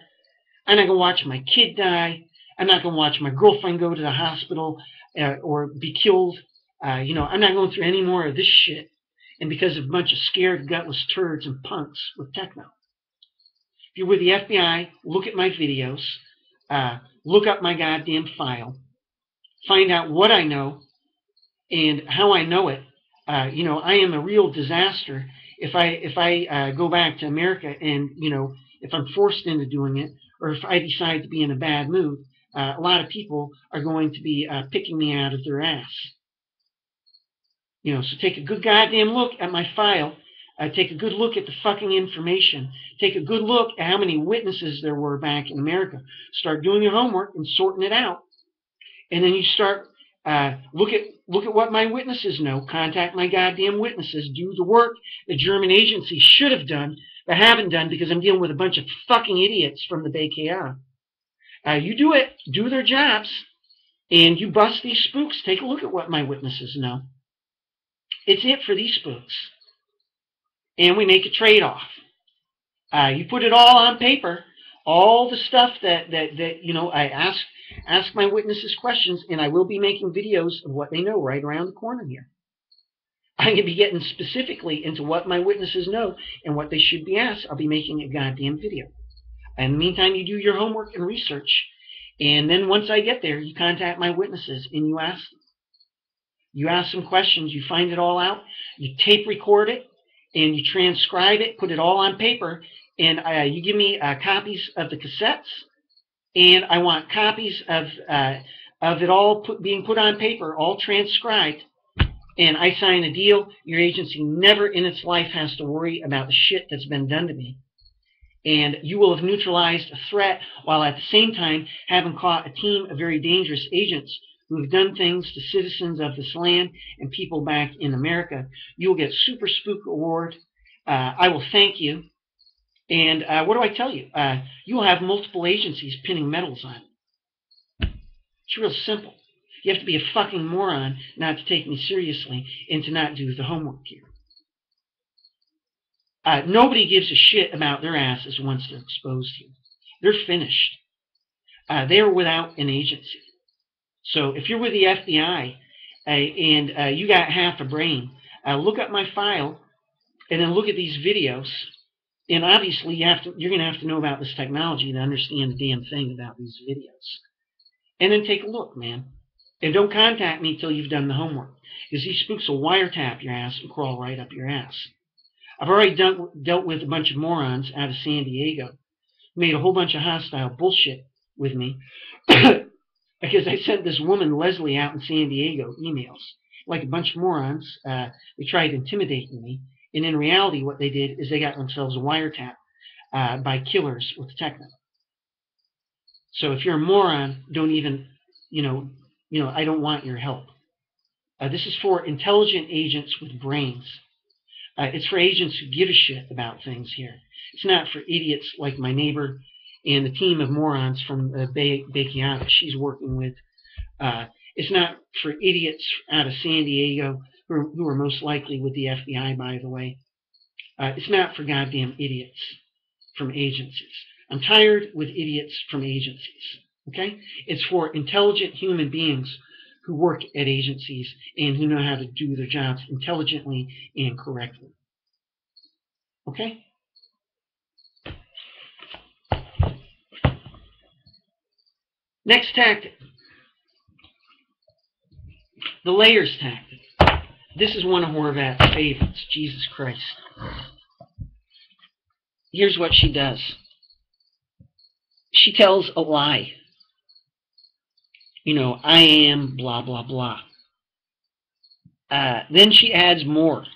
I'm not going to watch my kid die. I'm not going to watch my girlfriend go to the hospital or be killed. I'm not going through any more of this shit. And because of a bunch of scared, gutless turds and punks with techno. If you're with the FBI, look at my videos. Look up my goddamn file. Find out what I know. And how I know it, I am a real disaster if I go back to America and, if I'm forced into doing it, or if I decide to be in a bad mood, a lot of people are going to be picking me out of their ass. So take a good goddamn look at my file. Take a good look at the fucking information. Take a good look at how many witnesses there were back in America. Start doing your homework and sorting it out. And then you start look at what my witnesses know. Contact my goddamn witnesses. Do the work the German agencies should have done, but haven't done because I'm dealing with a bunch of fucking idiots from the BKA. You do it. Do their jobs. And you bust these spooks. Take a look at what my witnesses know. It's it for these spooks. And we make a trade-off. You put it all on paper, all the stuff that I ask my witnesses questions, and I will be making videos of what they know right around the corner here. I'm going to be getting specifically into what my witnesses know and what they should be asked. I'll be making a goddamn video. In the meantime, you do your homework and research, and then once I get there, you contact my witnesses and you ask them. You ask some questions, you find it all out, you tape record it, and you transcribe it, put it all on paper, and you give me copies of the cassettes, and I want copies of it all being put on paper, all transcribed, and I sign a deal. Your agency never in its life has to worry about the shit that's been done to me. And you will have neutralized a threat while at the same time having caught a team of very dangerous agents who have done things to citizens of this land and people back in America. You will get Super Spook Award. I will thank you. And what do I tell you? You will have multiple agencies pinning medals on it. It's real simple. You have to be a fucking moron not to take me seriously and to not do the homework here. Nobody gives a shit about their asses once they're exposed here. They're finished. They are without an agency. So if you're with the FBI and you got half a brain, look up my file and then look at these videos. And obviously you're going to have to know about this technology to understand the damn thing about these videos. And then take a look, man. And don't contact me till you've done the homework, because these spooks will wiretap your ass and crawl right up your ass. I've already dealt with a bunch of morons out of San Diego, made a whole bunch of hostile bullshit with me, because I sent this woman, Leslie, out in San Diego emails. Like a bunch of morons, they tried intimidating me, and in reality what they did is they got themselves wiretapped by killers with techno. So if you're a moron, don't even, I don't want your help. This is for intelligent agents with brains. It's for agents who give a shit about things here. It's not for idiots like my neighbor and the team of morons from Bakiana she's working with. It's not for idiots out of San Diego who are most likely with the FBI, by the way. It's not for goddamn idiots from agencies. I'm tired with idiots from agencies. Okay? It's for intelligent human beings who work at agencies and who know how to do their jobs intelligently and correctly. Okay? Next tactic. The layers tactic. This is one of Horvat's favorites. Jesus Christ. Here's what she does. She tells a lie. I am blah, blah, blah. Then she adds more.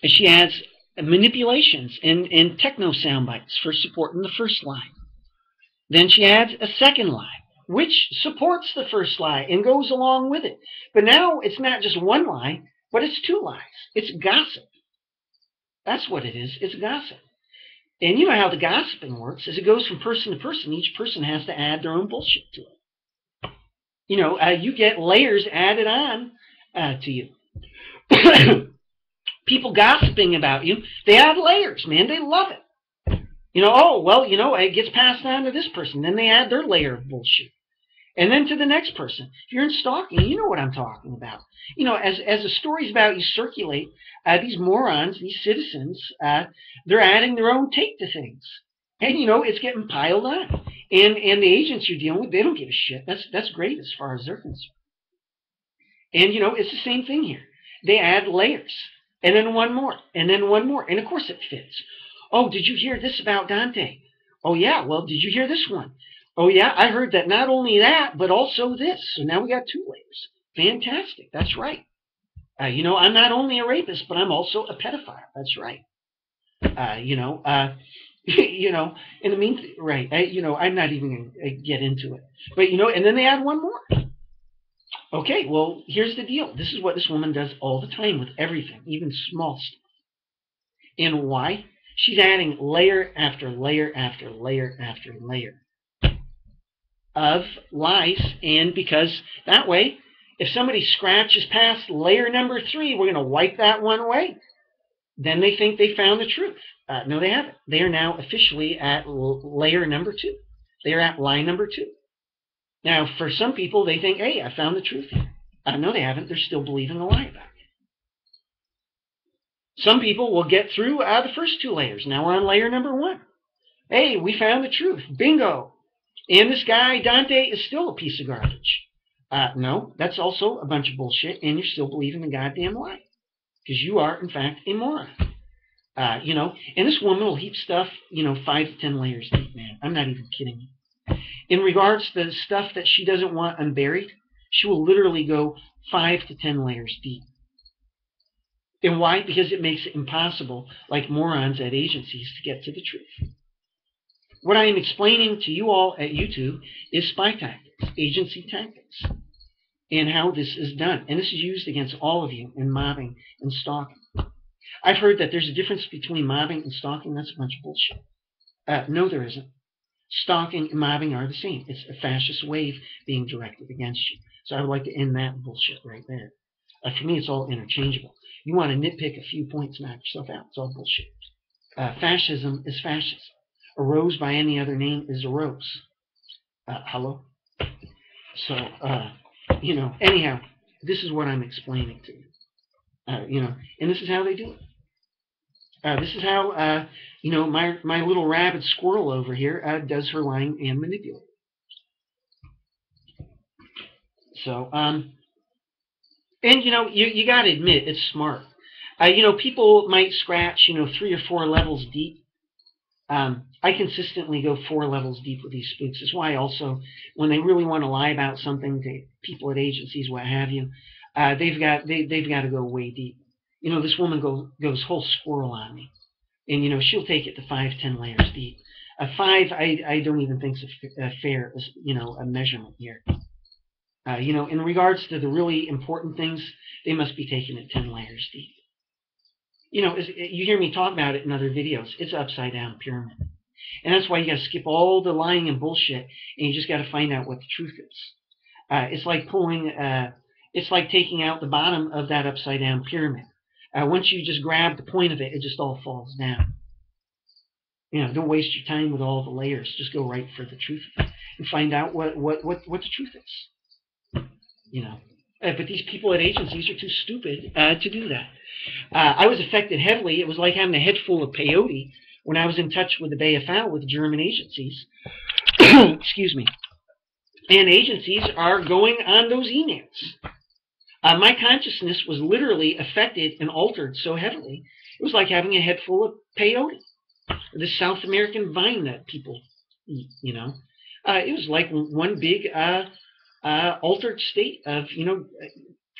She adds manipulations and techno sound bites for supporting the first lie. Then she adds a second lie, which supports the first lie and goes along with it. But now it's not just one lie, but it's two lies. It's gossip. That's what it is. It's gossip. And you know how the gossiping works is it goes from person to person. Each person has to add their own bullshit to it. You get layers added on to you. People gossiping about you, they add layers, man. They love it. It gets passed on to this person. Then they add their layer of bullshit. And then to the next person. If you're in stalking, you know what I'm talking about. As the stories about you circulate, these morons, these citizens, they're adding their own take to things. And, it's getting piled on. And the agents you're dealing with, they don't give a shit. That's great as far as they're concerned. And, it's the same thing here. They add layers, and then one more, and then one more. And of course it fits. Oh, did you hear this about Dante? Oh, yeah. Well, did you hear this one? Oh, yeah. I heard that not only that, but also this. So now we got two layers. Fantastic. That's right. I'm not only a rapist, but I'm also a pedophile. That's right. In the meantime, right. I'm not even going to get into it. But, and then they add one more. Okay, well, here's the deal. This is what this woman does all the time with everything, even small stuff. And why? She's adding layer after layer after layer after layer of lies. And because that way, if somebody scratches past layer number 3, we're going to wipe that one away. Then they think they found the truth. No, they haven't. They are now officially at layer number 2. They are at lie number 2. Now, for some people, they think, hey, I found the truth here. No, they haven't. They're still believing a lie about it. Some people will get through the first 2 layers. Now we're on layer number 1. Hey, we found the truth. Bingo. And this guy, Dante, is still a piece of garbage. No, that's also a bunch of bullshit, and you're still believing the goddamn lie. Because you are, in fact, a moron. And this woman will heap stuff, 5 to 10 layers deep, man. I'm not even kidding you. In regards to the stuff that she doesn't want unburied, she will literally go 5 to 10 layers deep. And why? Because it makes it impossible, like morons at agencies, to get to the truth. What I am explaining to you all at YouTube is spy tactics, agency tactics, and how this is done. And this is used against all of you in mobbing and stalking. I've heard that there's a difference between mobbing and stalking. That's a bunch of bullshit. No, there isn't. Stalking and mobbing are the same. It's a fascist wave being directed against you. So I would like to end that bullshit right there. For me, it's all interchangeable. You want to nitpick a few points, knock yourself out. It's all bullshit. Fascism is fascism. A rose by any other name is a rose. Hello? So, anyhow, this is what I'm explaining to you. And this is how they do it. This is how, my little rabid squirrel over here does her lying and manipulating. So, and, you got to admit, it's smart. People might scratch, 3 or 4 levels deep. I consistently go 4 levels deep with these spooks. That's why also, when they really want to lie about something to people at agencies, what have you, they've got to go way deep. This woman goes whole squirrel on me. And, she'll take it to 5, 10 layers deep. 5, I don't even think is a fair, a measurement here. In regards to the really important things, they must be taken at 10 layers deep. You hear me talk about it in other videos. It's an upside down pyramid. And that's why you got to skip all the lying and bullshit, and you just got to find out what the truth is. It's like taking out the bottom of that upside down pyramid. Once you just grab the point of it, it just all falls down. Don't waste your time with all the layers. Just go right for the truth and find out what the truth is. But these people at agencies are too stupid to do that. I was affected heavily. It was like having a head full of peyote when I was in touch with the Bay of Foul with German agencies. Excuse me. And agencies are going on those emails. My consciousness was literally affected and altered so heavily. It was like having a head full of peyote, this South American vine that people eat, It was like one big altered state of,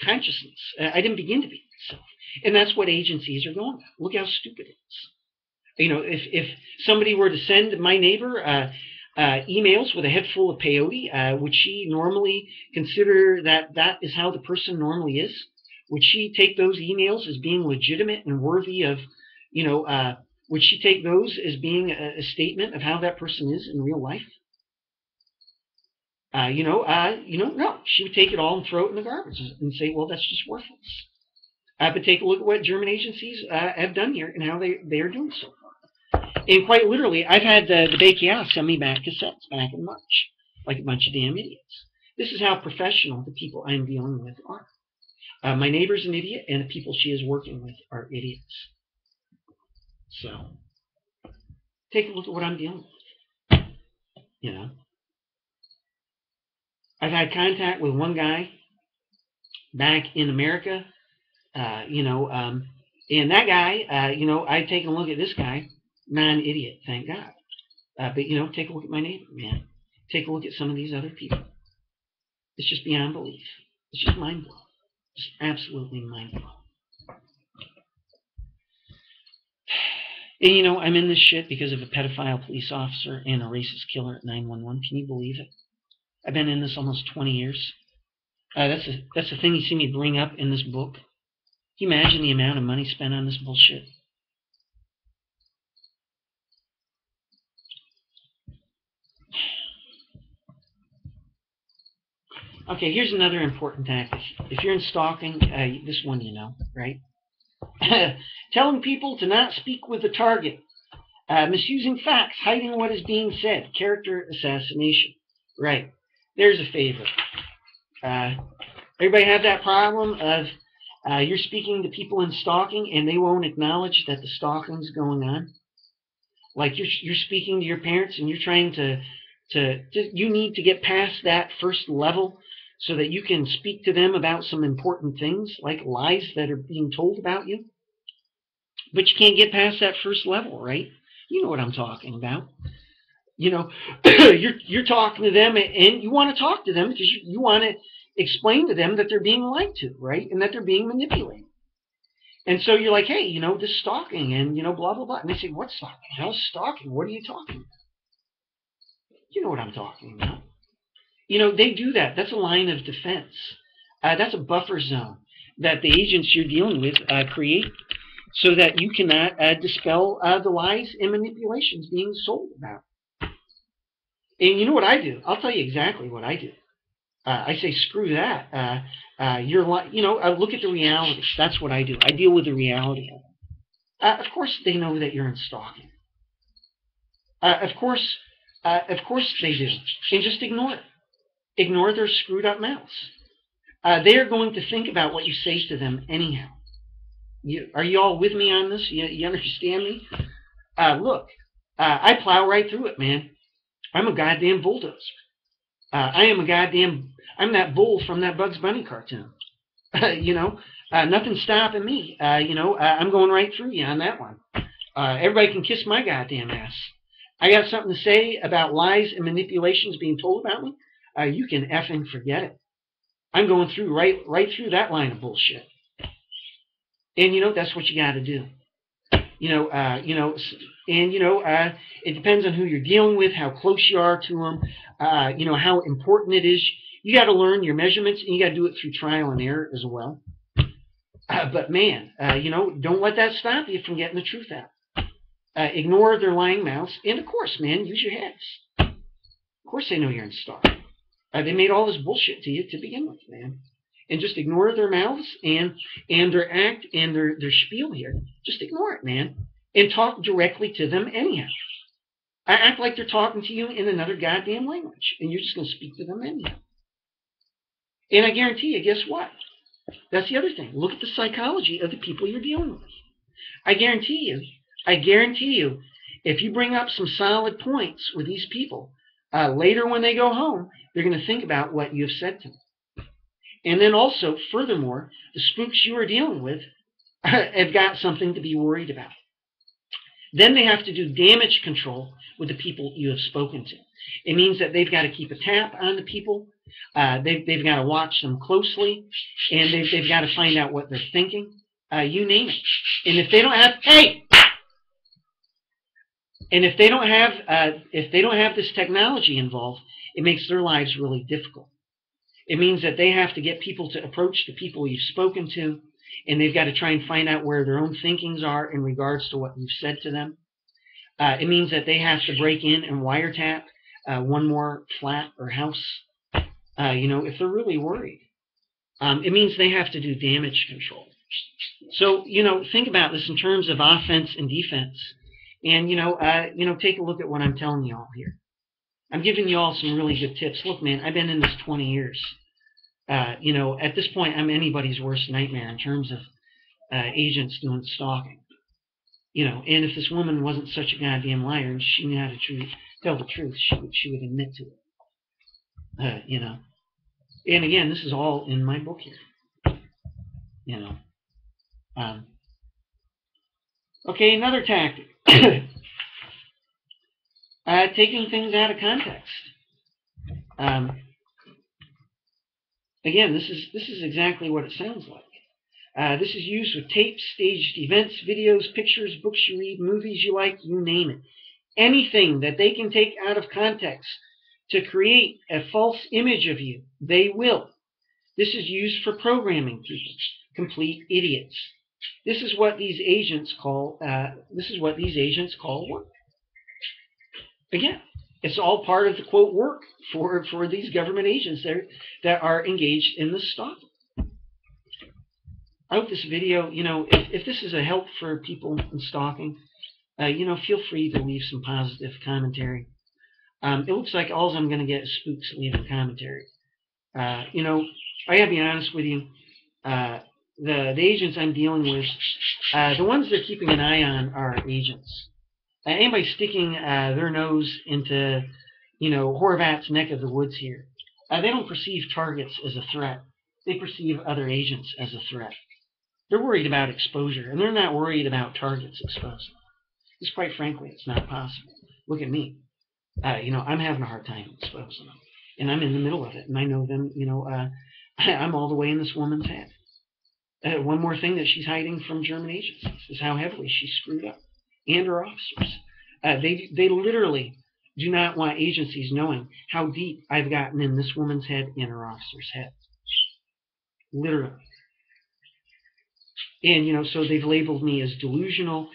consciousness. I didn't begin to be myself. And that's what agencies are going at. Look how stupid it is. If somebody were to send my neighbor emails with a head full of peyote, would she normally consider that is how the person normally is? Would she take those emails as being legitimate and worthy of, would she take those as being a statement of how that person is in real life? No. She would take it all and throw it in the garbage and say, well, that's just worthless. But take a look at what German agencies have done here and how they are doing so far. And quite literally, I've had the BKA send me back cassettes back in March, like a bunch of damn idiots. This is how professional the people I'm dealing with are. My neighbor's an idiot, and the people she is working with are idiots. So, take a look at what I'm dealing with. I've had contact with one guy back in America, and that guy, I'd taken a look at this guy, non-idiot, thank God. But, take a look at my neighbor, man. Take a look at some of these other people. It's just beyond belief. It's just mind-blowing. Just absolutely mind-blowing. And, I'm in this shit because of a pedophile police officer and a racist killer at 911. Can you believe it? I've been in this almost 20 years. That's the thing you see me bring up in this book. Can you imagine the amount of money spent on this bullshit? Okay, here's another important tactic. If you're in stalking, this one you know, right? Telling people to not speak with the target. Misusing facts, hiding what is being said. Character assassination. Right. There's a favorite. Everybody have that problem of you're speaking to people in stalking and they won't acknowledge that the stalking's going on? Like you're speaking to your parents and you're trying to you need to get past that first level so that you can speak to them about some important things, like lies that are being told about you. But you can't get past that first level, right? You know what I'm talking about. You're talking to them and you want to talk to them because you want to explain to them that they're being lied to, right? And that they're being manipulated. And so you're like, hey, this stalking and, blah, blah, blah. And they say, what's stalking? How's stalking? What are you talking about? You know what I'm talking about. They do that. That's a line of defense. That's a buffer zone that the agents you're dealing with create so that you cannot dispel the lies and manipulations being sold about. And you know what I do? I'll tell you exactly what I do. I say, screw that. Look at the reality. That's what I do. I deal with the reality of it. Of course, they know that you're in stalking. Of course they do. And just ignore it. Ignore their screwed up mouths. They are going to think about what you say to them anyhow. Are you all with me on this? You understand me? Look, I plow right through it, man. I'm a goddamn bulldozer. I'm that bull from that Bugs Bunny cartoon. Nothing's stopping me. I'm going right through you on that one. Everybody can kiss my goddamn ass. I got something to say about lies and manipulations being told about me. You can effing forget it. I'm going through right through that line of bullshit. And that's what you got to do. It depends on who you're dealing with, how close you are to them, how important it is. You got to learn your measurements, and you got to do it through trial and error as well. But man, don't let that stop you from getting the truth out. Ignore their lying mouths, and of course, man, use your heads. Of course, they know you're in stalking. They made all this bullshit to you to begin with, man. And just ignore their mouths and their act and their spiel here. Just ignore it, man. And talk directly to them anyhow. Act like they're talking to you in another goddamn language. And you're just going to speak to them anyhow. And I guarantee you, guess what? That's the other thing. Look at the psychology of the people you're dealing with. I guarantee you, if you bring up some solid points with these people, later when they go home, they're going to think about what you've said to them. And then also, furthermore, the spooks you are dealing with have got something to be worried about. Then they have to do damage control with the people you have spoken to. It means that they've got to keep a tap on the people. They've got to watch them closely, and they've got to find out what they're thinking. You name it. And if they don't have, if they don't have this technology involved, it makes their lives really difficult. It means that they have to get people to approach the people you've spoken to, and they've got to try and find out where their own thinkings are in regards to what you've said to them. It means that they have to break in and wiretap one more flat or house, if they're really worried. It means they have to do damage control. So, think about this in terms of offense and defense. And, take a look at what I'm telling you all here. I'm giving you all some really good tips. Look, man, I've been in this 20 years. At this point, I'm anybody's worst nightmare in terms of agents doing stalking. And if this woman wasn't such a goddamn liar and she knew how to tell the truth, she would admit to it. And again, this is all in my book here. you know. Okay, another tactic. Taking things out of context. Again, this is exactly what it sounds like. This is used with tapes, staged events, videos, pictures, books you read, movies you like, you name it. Anything that they can take out of context to create a false image of you, they will. This is used for programming people, complete idiots. This is what these agents call. Work. Again, it's all part of the quote work for these government agents that are engaged in this stuff. I hope this video, if this is a help for people in stalking, feel free to leave some positive commentary. It looks like all I'm going to get is spooks leaving commentary. I gotta be honest with you. The agents I'm dealing with, the ones they're keeping an eye on are agents. Anybody sticking their nose into, Horvat's neck of the woods here, they don't perceive targets as a threat. They perceive other agents as a threat. They're worried about exposure, and they're not worried about targets exposing. Because quite frankly, it's not possible. Look at me. I'm having a hard time exposing them. And I'm in the middle of it, and I know them, I'm all the way in this woman's head. One more thing that she's hiding from German agencies is how heavily she's screwed up, and her officers. They literally do not want agencies knowing how deep I've gotten in this woman's head and her officer's head. Literally. And, so they've labeled me as delusional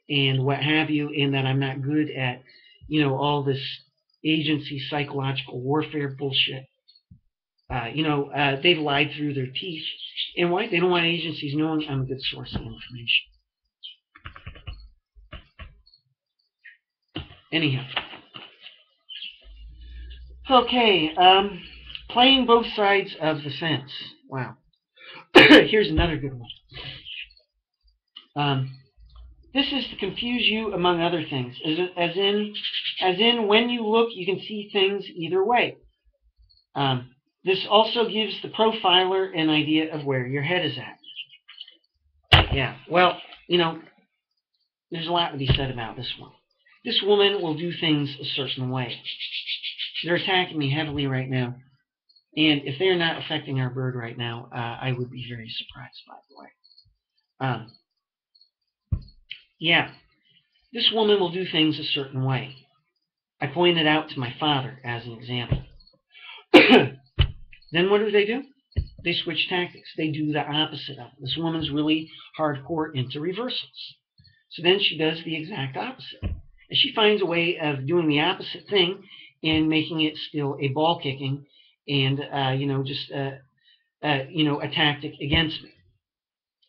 and what have you, and that I'm not good at, all this agency psychological warfare bullshit. They've lied through their teeth. And why? They don't want agencies knowing I'm a good source of information. Anyhow. Okay, playing both sides of the fence. Wow. Here's another good one. This is to confuse you among other things. As in when you look, you can see things either way. This also gives the profiler an idea of where your head is at. Yeah, well, there's a lot to be said about this one. This woman will do things a certain way. They're attacking me heavily right now. And if they're not affecting our bird right now, I would be very surprised, by the way. Yeah, this woman will do things a certain way. I pointed out to my father as an example. Then what do? They switch tactics. They do the opposite of it. This woman's really hardcore into reversals. So then she does the exact opposite. And she finds a way of doing the opposite thing and making it still a ball kicking and, a tactic against me.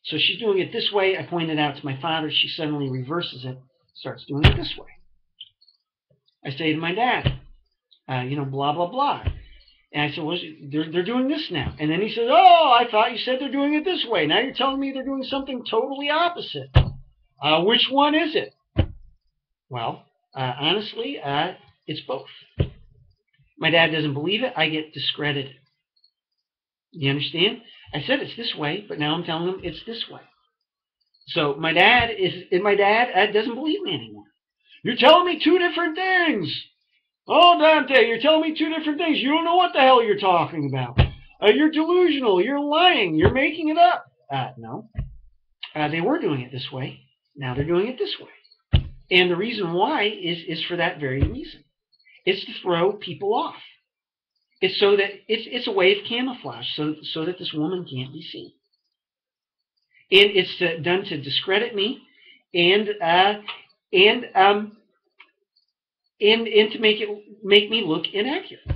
So she's doing it this way. I pointed out to my father. She suddenly reverses it, starts doing it this way. I say to my dad, blah, blah, blah. And I said, well, they're doing this now. And then he says, oh, I thought you said they're doing it this way. Now you're telling me they're doing something totally opposite. Which one is it? Well, honestly, it's both. My dad doesn't believe it. I get discredited. You understand? I said it's this way, but now I'm telling him it's this way. So my dad doesn't believe me anymore. You're telling me two different things. Oh, Dante, you're telling me two different things. You don't know what the hell you're talking about. You're delusional. You're lying. You're making it up. No. They were doing it this way. Now they're doing it this way. And the reason why is for that very reason. It's to throw people off. It's so that it's a way of camouflage, so that this woman can't be seen. And it's done to discredit me, and to make me look inaccurate.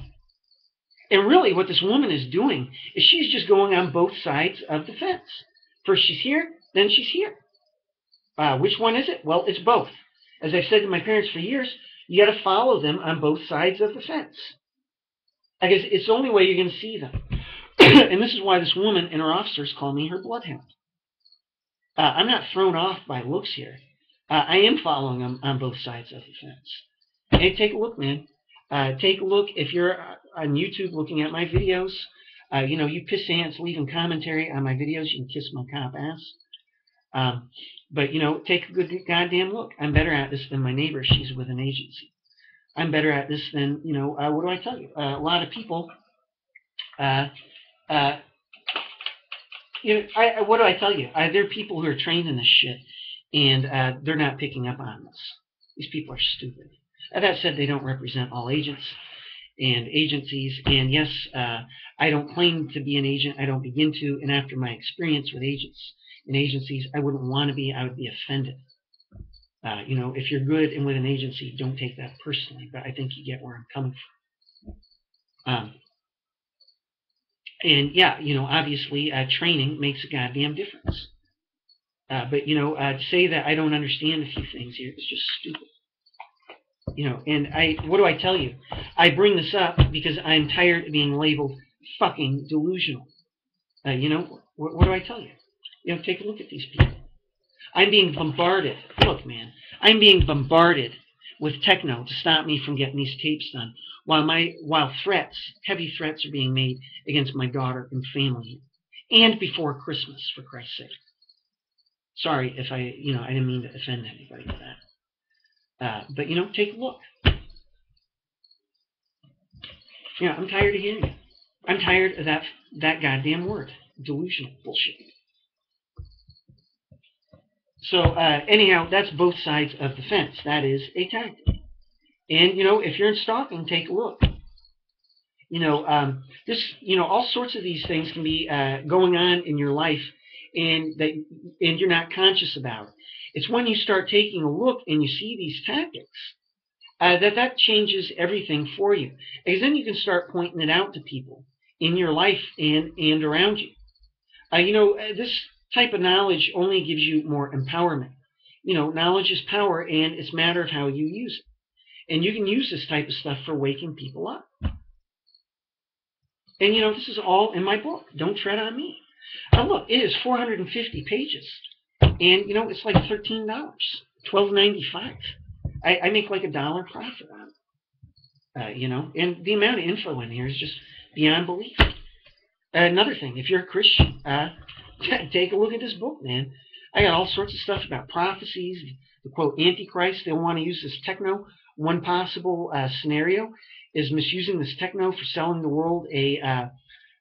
And really, what this woman is doing is she's just going on both sides of the fence. First she's here, then she's here. Which one is it? Well, it's both. As I've said to my parents for years, you got to follow them on both sides of the fence. I guess it's the only way you're going to see them. And this is why this woman and her officers call me her bloodhound. I'm not thrown off by looks here. I am following them on both sides of the fence. Hey, take a look, man. Take a look. If you're on YouTube looking at my videos, You piss ants leaving commentary on my videos, you can kiss my cop ass. But take a good goddamn look. I'm better at this than my neighbor. She's with an agency. I'm better at this than what do I tell you? A lot of people. Uh, uh, what do I tell you? There are people who are trained in this shit, and they're not picking up on this. These people are stupid. That said, they don't represent all agents and agencies. And yes, I don't claim to be an agent. I don't begin to. And after my experience with agents and agencies, I wouldn't want to be. I would be offended. If you're good and with an agency, don't take that personally. But I think you get where I'm coming from. And yeah, obviously, training makes a goddamn difference. But to say that I don't understand a few things here is just stupid. And what do I tell you? I bring this up because I'm tired of being labeled fucking delusional. What do I tell you? Take a look at these people. I'm being bombarded. Look, man, I'm being bombarded with techno to stop me from getting these tapes done, while heavy threats are being made against my daughter and family, and before Christmas, for Christ's sake. Sorry if I didn't mean to offend anybody with that. But take a look. I'm tired of hearing it. I'm tired of that goddamn word, delusional bullshit. So anyhow, that's both sides of the fence. That is a tactic. And if you're in stalking, take a look. All sorts of these things can be going on in your life, and you're not conscious about it. It's when you start taking a look and you see these tactics that changes everything for you, because then you can start pointing it out to people in your life and around you. This type of knowledge only gives you more empowerment. Knowledge is power, and it's a matter of how you use it. And you can use this type of stuff for waking people up. And this is all in my book. Don't tread on me. Look, it is 450 pages, and it's like $13, $12.95. I make like $1 profit on it. And the amount of info in here is just beyond belief. Another thing, if you're a Christian, take a look at this book, man. I got all sorts of stuff about prophecies, the quote Antichrist. They'll want to use this techno. One possible scenario is misusing this techno for selling the world a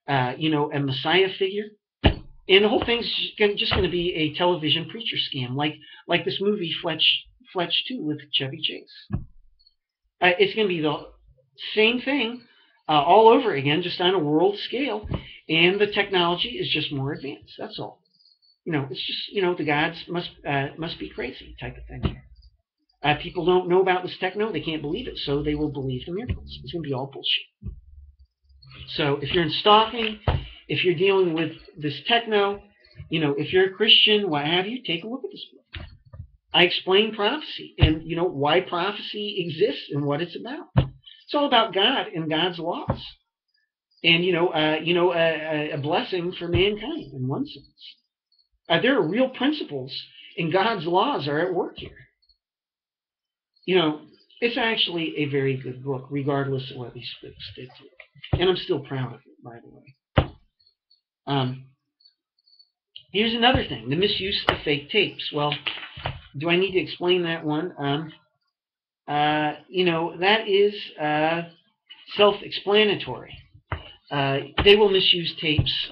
Messiah figure. And the whole thing's just going to be a television preacher scam, like this movie Fletch 2 with Chevy Chase. It's going to be the same thing all over again, just on a world scale, and the technology is just more advanced. That's all. It's just the gods must be crazy type of thing. People don't know about this techno; they can't believe it, so they will believe the miracles. It's going to be all bullshit. So if you're in stalking, if you're dealing with this techno, if you're a Christian, what have you, take a look at this book. I explain prophecy and why prophecy exists and what it's about. It's all about God and God's laws, and a blessing for mankind in one sense. There are real principles, and God's laws are at work here. It's actually a very good book, regardless of what these folks did to it, and I'm still proud of it, by the way. Here's another thing: the misuse of fake tapes. Well, do I need to explain that one? That is self-explanatory. They will misuse tapes.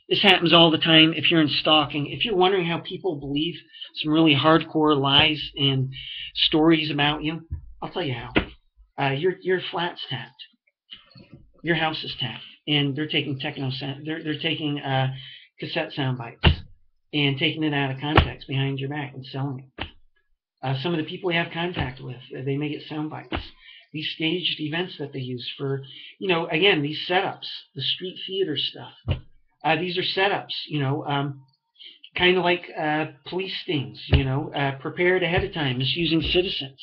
This happens all the time if you're in stalking. If you're wondering how people believe some really hardcore lies and stories about you, I'll tell you how. Your flat's tapped. Your house is tapped. And they're taking they're taking cassette sound bites and taking it out of context behind your back and selling it. Some of the people you have contact with, they may get sound bites. These staged events that they use for, again, these setups, the street theater stuff. These are setups, kind of like police stings, prepared ahead of time, misusing citizens.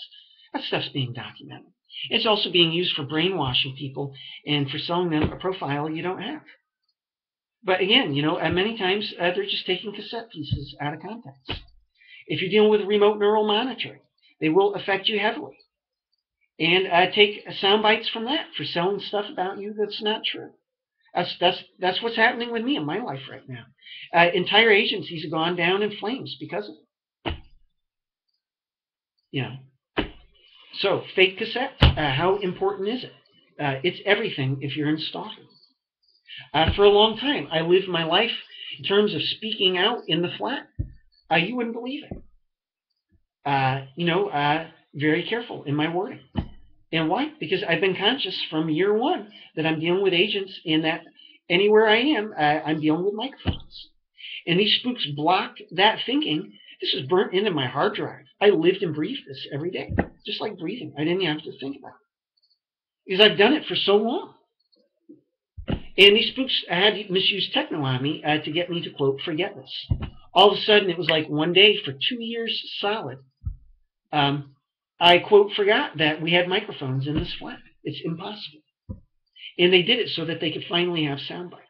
That stuff's being documented. It's also being used for brainwashing people and for selling them a profile you don't have. But again, many times they're just taking cassette pieces out of context. If you're dealing with remote neural monitoring, they will affect you heavily. And take sound bites from that for selling stuff about you that's not true. That's what's happening with me in my life right now. Entire agencies have gone down in flames because of it. You know. So fake cassettes. How important is it? It's everything if you're in stalking. For a long time, I lived my life in terms of speaking out in the flat. You wouldn't believe it. Very careful in my wording. And why? Because I've been conscious from year one that I'm dealing with agents and that anywhere I am, I'm dealing with microphones. And these spooks block that thinking. This is burnt into my hard drive. I lived and breathed this every day, just like breathing. I didn't even have to think about it because I've done it for so long. And these spooks had misused techno on me to get me to, quote, forget this. All of a sudden, it was like one day for 2 years solid, I, quote, forgot that we had microphones in this flat. It's impossible. And they did it so that they could finally have sound bites.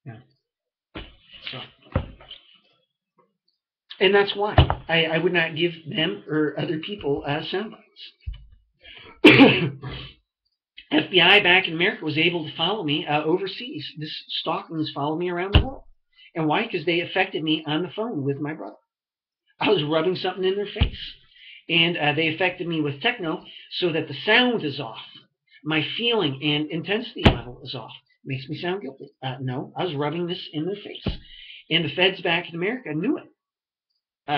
Yeah. So, and that's why I would not give them or other people sound bites. FBI back in America was able to follow me overseas. This stalkings followed me around the world. And why? Because they affected me on the phone with my brother. I was rubbing something in their face. And they affected me with techno so that the sound is off. My feeling and intensity level is off. Makes me sound guilty. No, I was rubbing this in their face. And the feds back in America knew it.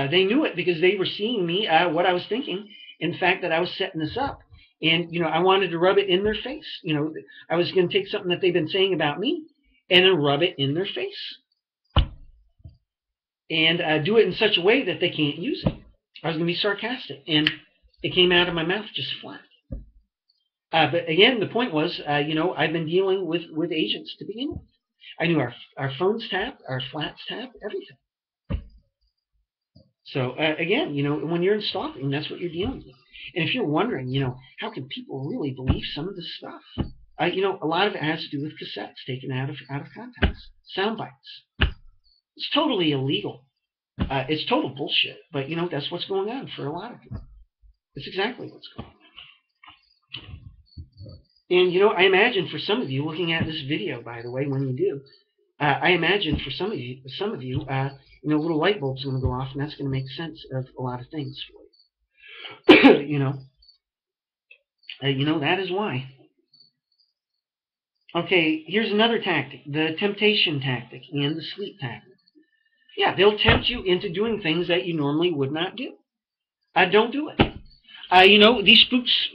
They knew it because they were seeing me, what I was thinking, and the fact that I was setting this up. And, I wanted to rub it in their face. I was going to take something that they've been saying about me and then rub it in their face. And do it in such a way that they can't use it. I was going to be sarcastic. And it came out of my mouth just flat. But again, the point was, I've been dealing with agents to begin with. I knew our phones tap, our flats tap, everything. So again, when you're in stalking, that's what you're dealing with. And if you're wondering, how can people really believe some of this stuff? A lot of it has to do with cassettes taken out of context, sound bites. It's totally illegal. It's total bullshit. But that's what's going on for a lot of people. It's exactly what's going on. And I imagine for some of you looking at this video, by the way, when you do, I imagine for some of you, little light bulb's going to go off, and that's going to make sense of a lot of things for you. That is why. Okay, here's another tactic: the temptation tactic and the sleep tactic. Yeah, they'll tempt you into doing things that you normally would not do. Don't do it. These spooks,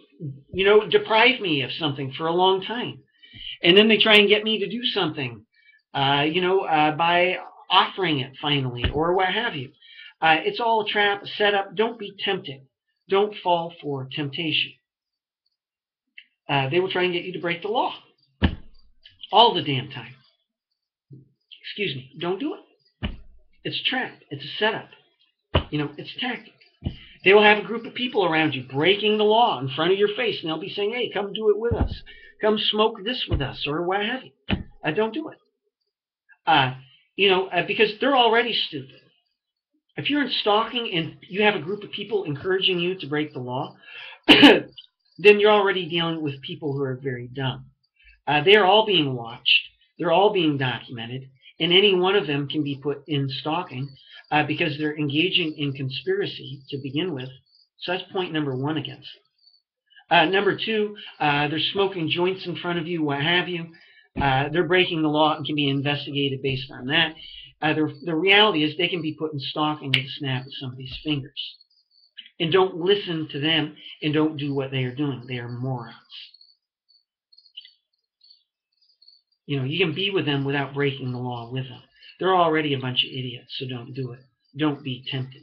deprive me of something for a long time. And then they try and get me to do something, by offering it finally, or what have you. It's all a trap, a setup. Don't be tempted. Don't fall for temptation. They will try and get you to break the law all the damn time. Excuse me. Don't do it. It's a trap. It's a setup. It's a tactic. They will have a group of people around you breaking the law in front of your face, and they'll be saying, hey, come do it with us. Come smoke this with us, or what have you. Don't do it. Because they're already stupid. If you're in stalking and you have a group of people encouraging you to break the law, then you're already dealing with people who are very dumb. They are all being watched. They're all being documented. And any one of them can be put in stalking because they're engaging in conspiracy to begin with. So that's point number one against them. Number two, they're smoking joints in front of you, what have you. They're breaking the law and can be investigated based on that. The reality is they can be put in stalking with a snap of somebody's fingers. And don't listen to them and don't do what they are doing. They are morons. You can be with them without breaking the law with them. They're already a bunch of idiots, so don't do it. Don't be tempted.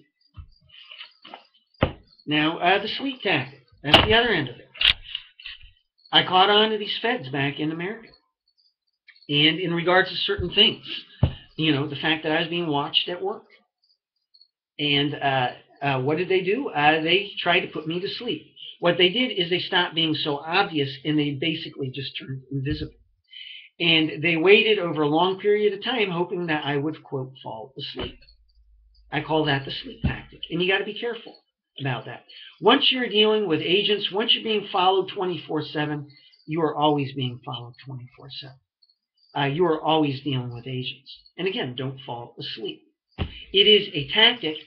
Now, the sleep tactic. That's the other end of it. I caught on to these feds back in America. And in regards to certain things, the fact that I was being watched at work. And what did they do? They tried to put me to sleep. What they did is they stopped being so obvious, and they basically just turned invisible. And they waited over a long period of time, hoping that I would, quote, fall asleep. I call that the sleep tactic. And you got to be careful about that. Once you're dealing with agents, once you're being followed 24/7, you are always being followed 24/7. You are always dealing with agents. And again, don't fall asleep. It is a tactic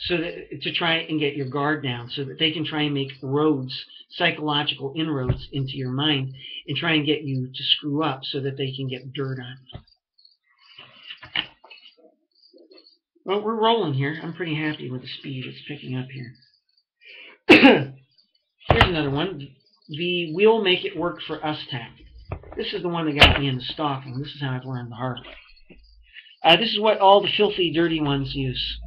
so that to try and get your guard down, so that they can try and make roads, psychological inroads into your mind, and try and get you to screw up so that they can get dirt on you. Well, we're rolling here. I'm pretty happy with the speed it's picking up here. Here's another one. The we'll make it work for us tactic. This is the one that got me into stalking. This is how I've learned the hard way. This is what all the filthy, dirty ones use.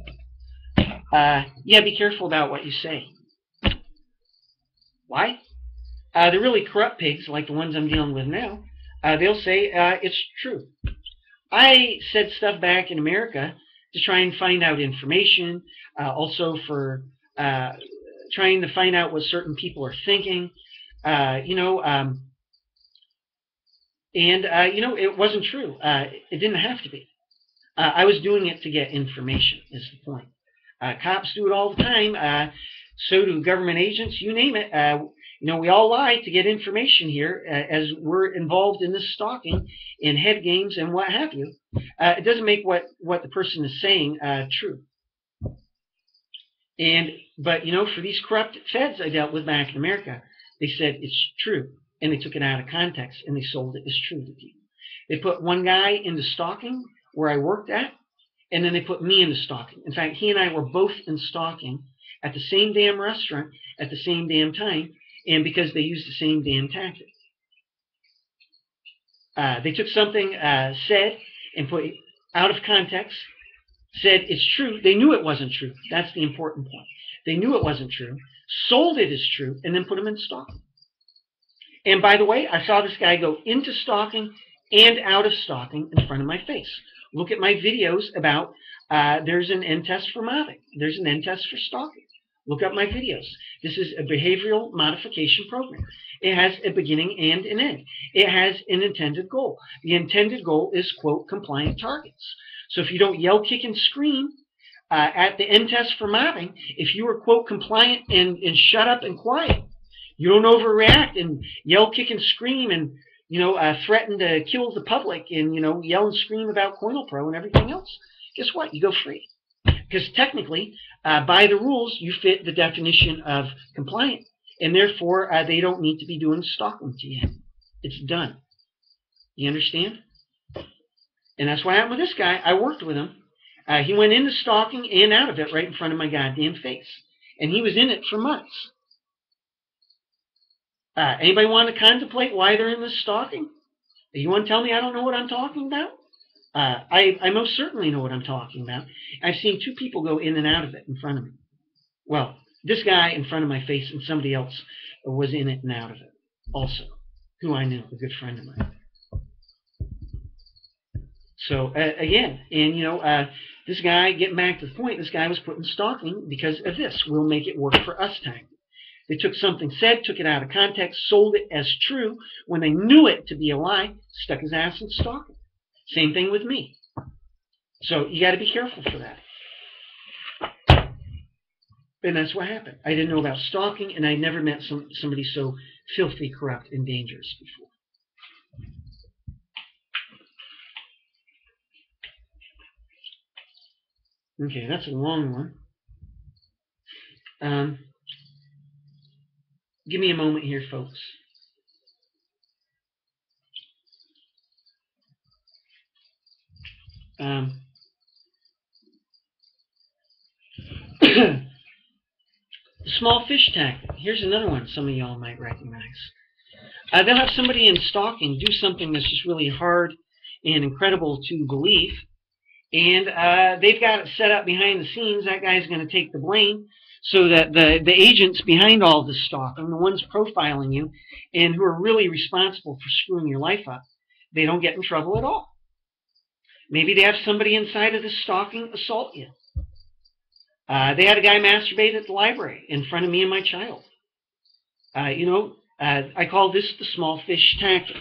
Yeah, be careful about what you say. Why? The really corrupt pigs, like the ones I'm dealing with now, they'll say it's true. I said stuff back in America to try and find out information, also for trying to find out what certain people are thinking, and it wasn't true. It didn't have to be. I was doing it to get information, is the point. Cops do it all the time. So do government agents, you name it. We all lie to get information here as we're involved in this stalking and head games and what have you. It doesn't make what the person is saying true. But for these corrupt feds I dealt with back in America, they said it's true, and they took it out of context and they sold it as true to people. They put one guy into stalking where I worked at, and then they put me into stalking. In fact, he and I were both in stalking at the same damn restaurant at the same damn time, and because they used the same damn tactic. They took something said and put it out of context, said it's true. They knew it wasn't true. That's the important point. They knew it wasn't true, sold it as true, and then put him in stalking. And by the way, I saw this guy go into stalking and out of stalking in front of my face. Look at my videos about there's an end test for mobbing. There's an end test for stalking. Look up my videos. This is a behavioral modification program. It has a beginning and an end. It has an intended goal. The intended goal is, quote, compliant targets. So if you don't yell, kick, and scream at the end test for mobbing, if you are, quote, compliant and shut up and quiet, you don't overreact and yell, kick, and scream and threaten to kill the public and yell and scream about CoinelPro and everything else, guess what? You go free. Because technically, by the rules, you fit the definition of compliant, and therefore they don't need to be doing stalking to you. It's done. You understand? And that's what happened with this guy. I worked with him. He went into stalking and out of it right in front of my goddamn face. And he was in it for months. Anybody want to contemplate why they're in this stalking? You want to tell me I don't know what I'm talking about? I most certainly know what I'm talking about. I've seen two people go in and out of it in front of me. Well, this guy in front of my face and somebody else was in it and out of it also, who I knew, a good friend of mine. So, again, and this guy, getting back to the point, this guy was put in stalking because of this. We'll make it work for us tactic. They took something said, took it out of context, sold it as true when they knew it to be a lie, stuck his ass in stalking. Same thing with me. So you got to be careful for that. And that's what happened. I didn't know about stalking, and I never met somebody so filthy, corrupt, and dangerous before. Okay, that's a long one. Give me a moment here, folks. The small fish tactic. Here's another one some of y'all might recognize. They'll have somebody in stalking do something that's just really hard and incredible to believe, and they've got it set up behind the scenes. That guy's going to take the blame so that the agents behind all this stalking, the ones profiling you and who are really responsible for screwing your life up, they don't get in trouble at all. Maybe they have somebody inside of this stalking assault you. They had a guy masturbate at the library in front of me and my child. I call this the small fish tactic.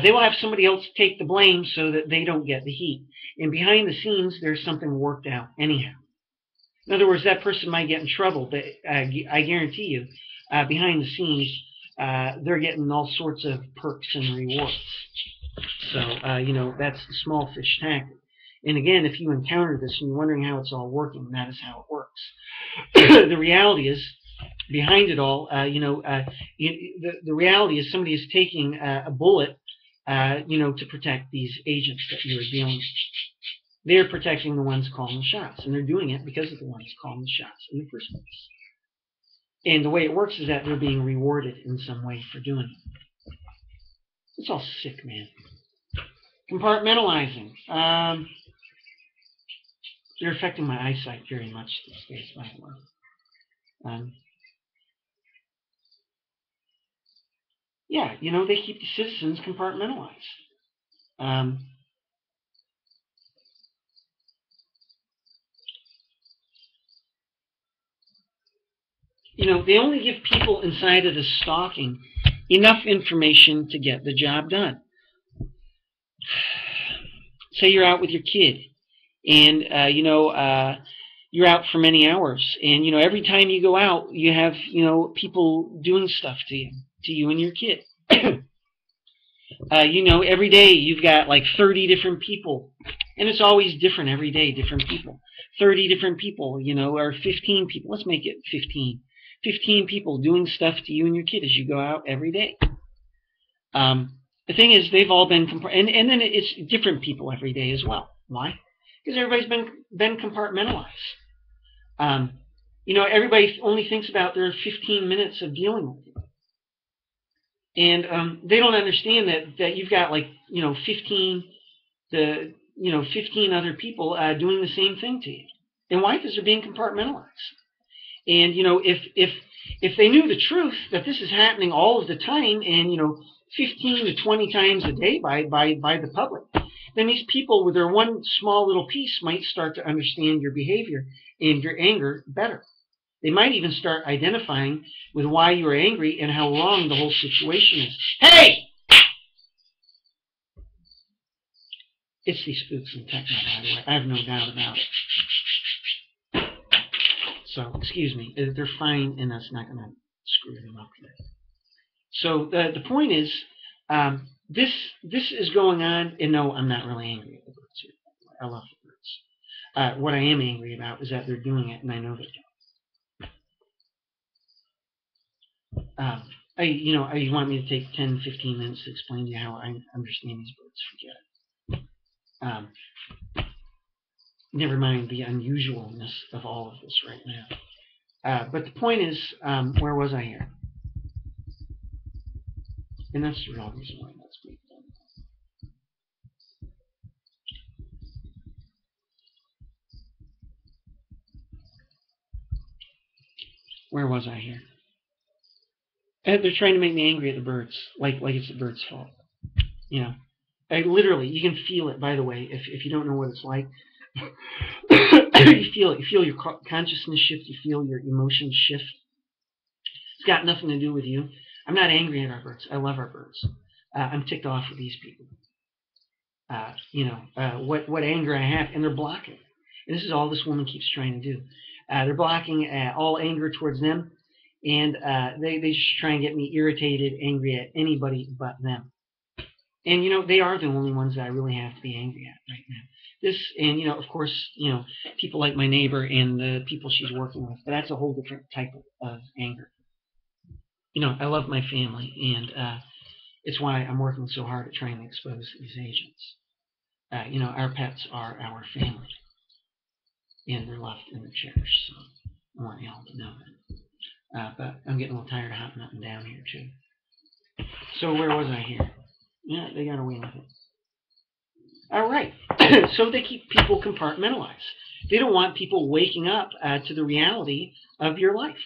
They will have somebody else take the blame so that they don't get the heat. And behind the scenes, there's something worked out anyhow. In other words, that person might get in trouble, but I guarantee you, behind the scenes, they're getting all sorts of perks and rewards. So, that's the small fish tactic. And again, if you encounter this and you're wondering how it's all working, that is how it works. The reality is, behind it all, the reality is somebody is taking a bullet, to protect these agents that you're dealing with. They're protecting the ones calling the shots, and they're doing it because of the ones calling the shots in the first place. And the way it works is that they're being rewarded in some way for doing it. It's all sick, man. Compartmentalizing. They're affecting my eyesight very much these days, by the way. Yeah, they keep the citizens compartmentalized. They only give people inside of the stalking enough information to get the job done. Say you're out with your kid, and you're out for many hours, and every time you go out, you have people doing stuff to you and your kid. Every day you've got like 30 different people, and it's always different every day, different people. 30 different people, or 15 people. Let's make it 15. 15 people doing stuff to you and your kid as you go out every day. The thing is, they've all been, and then it's different people every day as well. Why? Because everybody's been compartmentalized. Everybody only thinks about their 15 minutes of dealing with you. And they don't understand that you've got 15 other people doing the same thing to you. And why? Because they're being compartmentalized. And if they knew the truth that this is happening all of the time, and 15 to 20 times a day by the public, then these people with their one small little piece might start to understand your behavior and your anger better. They might even start identifying with why you are angry and how wrong the whole situation is. Hey! It's these spooks in Techno, by the way. I have no doubt about it. So, excuse me. They're fine, and that's not going to screw them up today. So the point is, this is going on, and no, I'm not really angry at the birds here. I love the birds. What I am angry about is that they're doing it, and I know they do. You want me to take 10, 15 minutes to explain to you how I understand these birds? Forget it. Never mind the unusualness of all of this right now. But the point is, where was I here? And that's the real reason why that's being done. Where was I here? They're trying to make me angry at the birds, like it's the birds' fault. Literally, you can feel it. By the way, if you don't know what it's like, you feel it. You feel your consciousness shift. You feel your emotions shift. It's got nothing to do with you. I'm not angry at our birds. I love our birds. I'm ticked off with these people. What anger I have, and they're blocking. And this is all this woman keeps trying to do. They're blocking all anger towards them, and they just try and get me irritated, angry at anybody but them. And they are the only ones that I really have to be angry at right now. This, and of course, people like my neighbor and the people she's working with. But that's a whole different type of anger. I love my family, and it's why I'm working so hard at trying to expose these agents. Our pets are our family, and they're left in the chairs. So I want y'all to know that. But I'm getting a little tired of hopping up and down here too. So where was I here? Yeah, they got away with it. All right. So they keep people compartmentalized. They don't want people waking up to the reality of your life.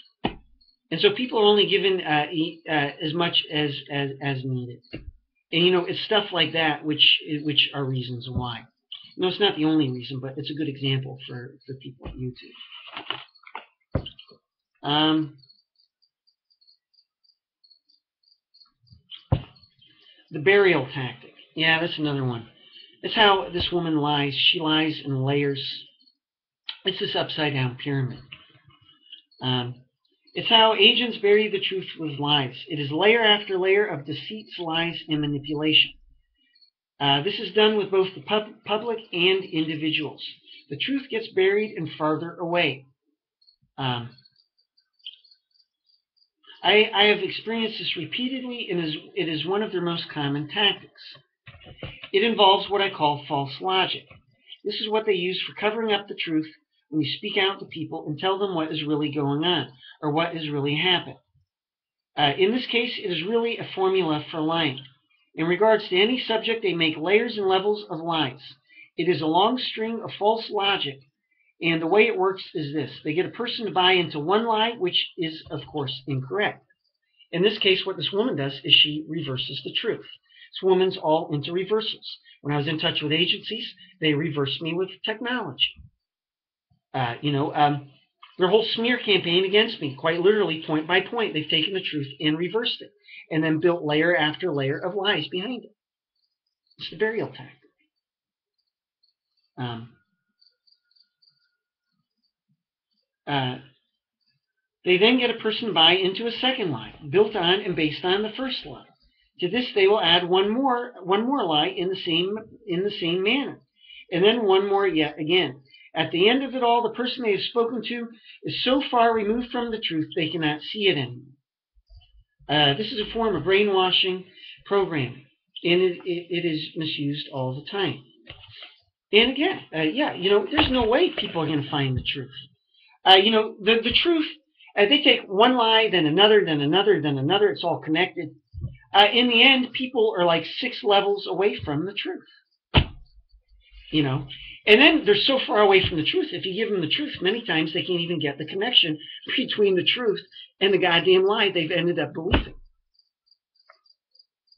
And so people are only given as much as needed. And it's stuff like that which are reasons why. It's not the only reason, but it's a good example for people at YouTube. The burial tactic. Yeah, that's another one. That's how this woman lies. She lies in layers. It's this upside down pyramid. And It's how agents bury the truth with lies. It is layer after layer of deceits, lies, and manipulation. This is done with both the public and individuals. The truth gets buried and farther away. I have experienced this repeatedly, and it is one of their most common tactics. It involves what I call false logic. This is what they use for covering up the truth when you speak out to people and tell them what is really going on or what has really happened. In this case, it is really a formula for lying. In regards to any subject, they make layers and levels of lies. It is a long string of false logic, and the way it works is this. They get a person to buy into one lie, which is, of course, incorrect. In this case, what this woman does is she reverses the truth. This woman's all into reversals. When I was in touch with agencies, they reversed me with technology. Their whole smear campaign against me, quite literally, point by point, they've taken the truth and reversed it, and then built layer after layer of lies behind it. It's the burial tactic. They then get a person to buy into a second lie, built on and based on the first lie. To this, they will add one more lie in the same manner, and then one more yet again. At the end of it all, the person they have spoken to is so far removed from the truth they cannot see it anymore. This is a form of brainwashing programming, and it is misused all the time. And again, there's no way people are going to find the truth. The truth, they take one lie, then another, then another, then another. It's all connected. In the end, people are like 6 levels away from the truth. And then they're so far away from the truth. If you give them the truth, many times they can't even get the connection between the truth and the goddamn lie they've ended up believing.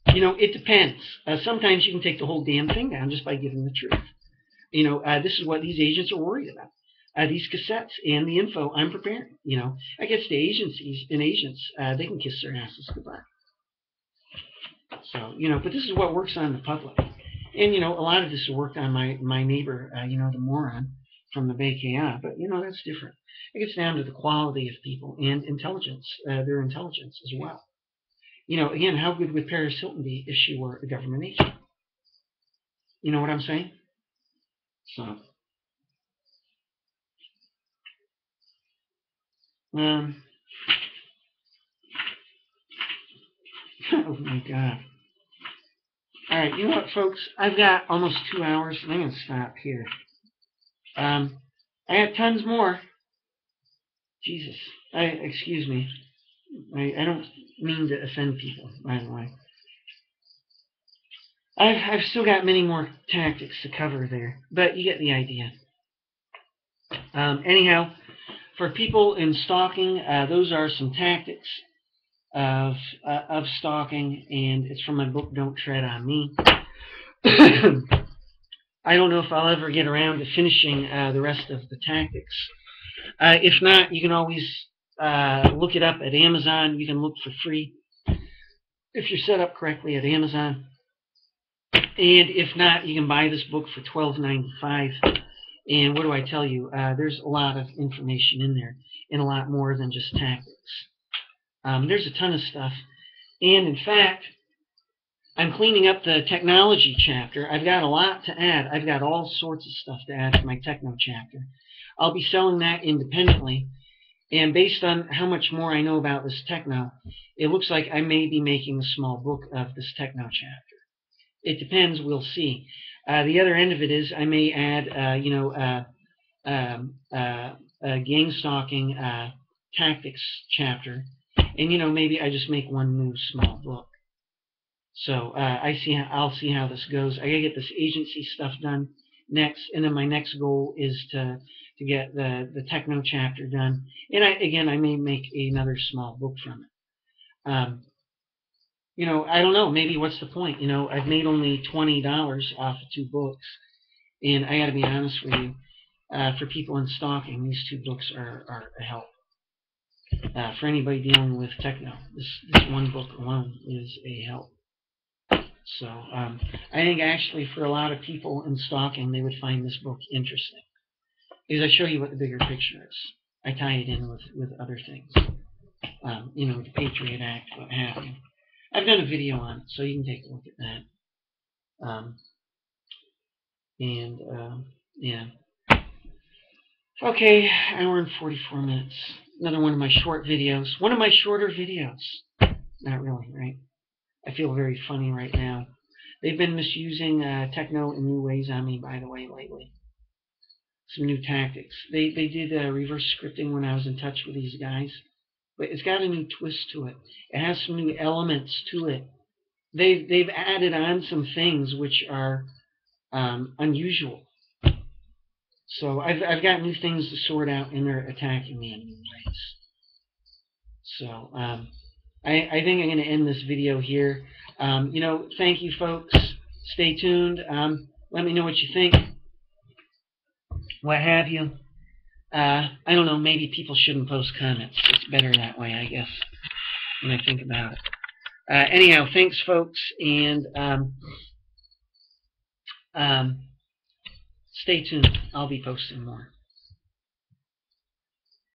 It depends. Sometimes you can take the whole damn thing down just by giving the truth. This is what these agents are worried about. These cassettes and the info I'm preparing. I guess the agencies and agents, they can kiss their asses goodbye. So, but this is what works on the public. And, a lot of this worked on my neighbor, the moron from the Bay KA. But, that's different. It gets down to the quality of people and intelligence, their intelligence as well. Again, how good would Paris Hilton be if she were a government agent? You know what I'm saying? So, oh my God. All right, you know what, folks? I've got almost 2 hours, and I'm going to stop here. I have tons more. Jesus. Excuse me. I don't mean to offend people, by the way. I've still got many more tactics to cover there, but you get the idea. Anyhow, for people in stalking, those are some tactics of stalking, and it's from my book, Don't Tread on Me. I don't know if I'll ever get around to finishing the rest of the tactics. If not, you can always look it up at Amazon. You can look for free if you're set up correctly at Amazon. And if not, you can buy this book for $12.95. And what do I tell you? There's a lot of information in there, and a lot more than just tactics. There's a ton of stuff. And in fact, I'm cleaning up the technology chapter. I've got a lot to add. I've got all sorts of stuff to add to my techno chapter. I'll be selling that independently. And based on how much more I know about this techno, it looks like I may be making a small book of this techno chapter. It depends. We'll see. The other end of it is I may add, a gang stalking tactics chapter, and maybe I just make one new small book. So I'll see how this goes. I gotta get this agency stuff done next, and then my next goal is to get the techno chapter done. And I may make another small book from it. I don't know. Maybe what's the point? I've made only $20 off of 2 books, and I got to be honest with you. For people in stalking, these 2 books are a help. For anybody dealing with techno, this one book alone is a help. So I think actually for a lot of people in stalking, they would find this book interesting, because I show you what the bigger picture is. I tie it in with other things. you know, the Patriot Act, what have you. I've done a video on it, so you can take a look at that. Yeah. Okay, hour and 44 minutes. Another one of my short videos. One of my shorter videos. Not really, right? I feel very funny right now. They've been misusing techno in new ways on me, by the way, lately. Some new tactics. They did reverse scripting when I was in touch with these guys, but it's got a new twist to it. It has some new elements to it. They've added on some things which are unusual. So I've got new things to sort out, and they're attacking me in new ways. So I think I'm going to end this video here. You know, thank you, folks. Stay tuned. Let me know what you think. What have you. I don't know, maybe people shouldn't post comments. It's better that way, I guess, when I think about it. Anyhow, thanks, folks, and stay tuned. I'll be posting more.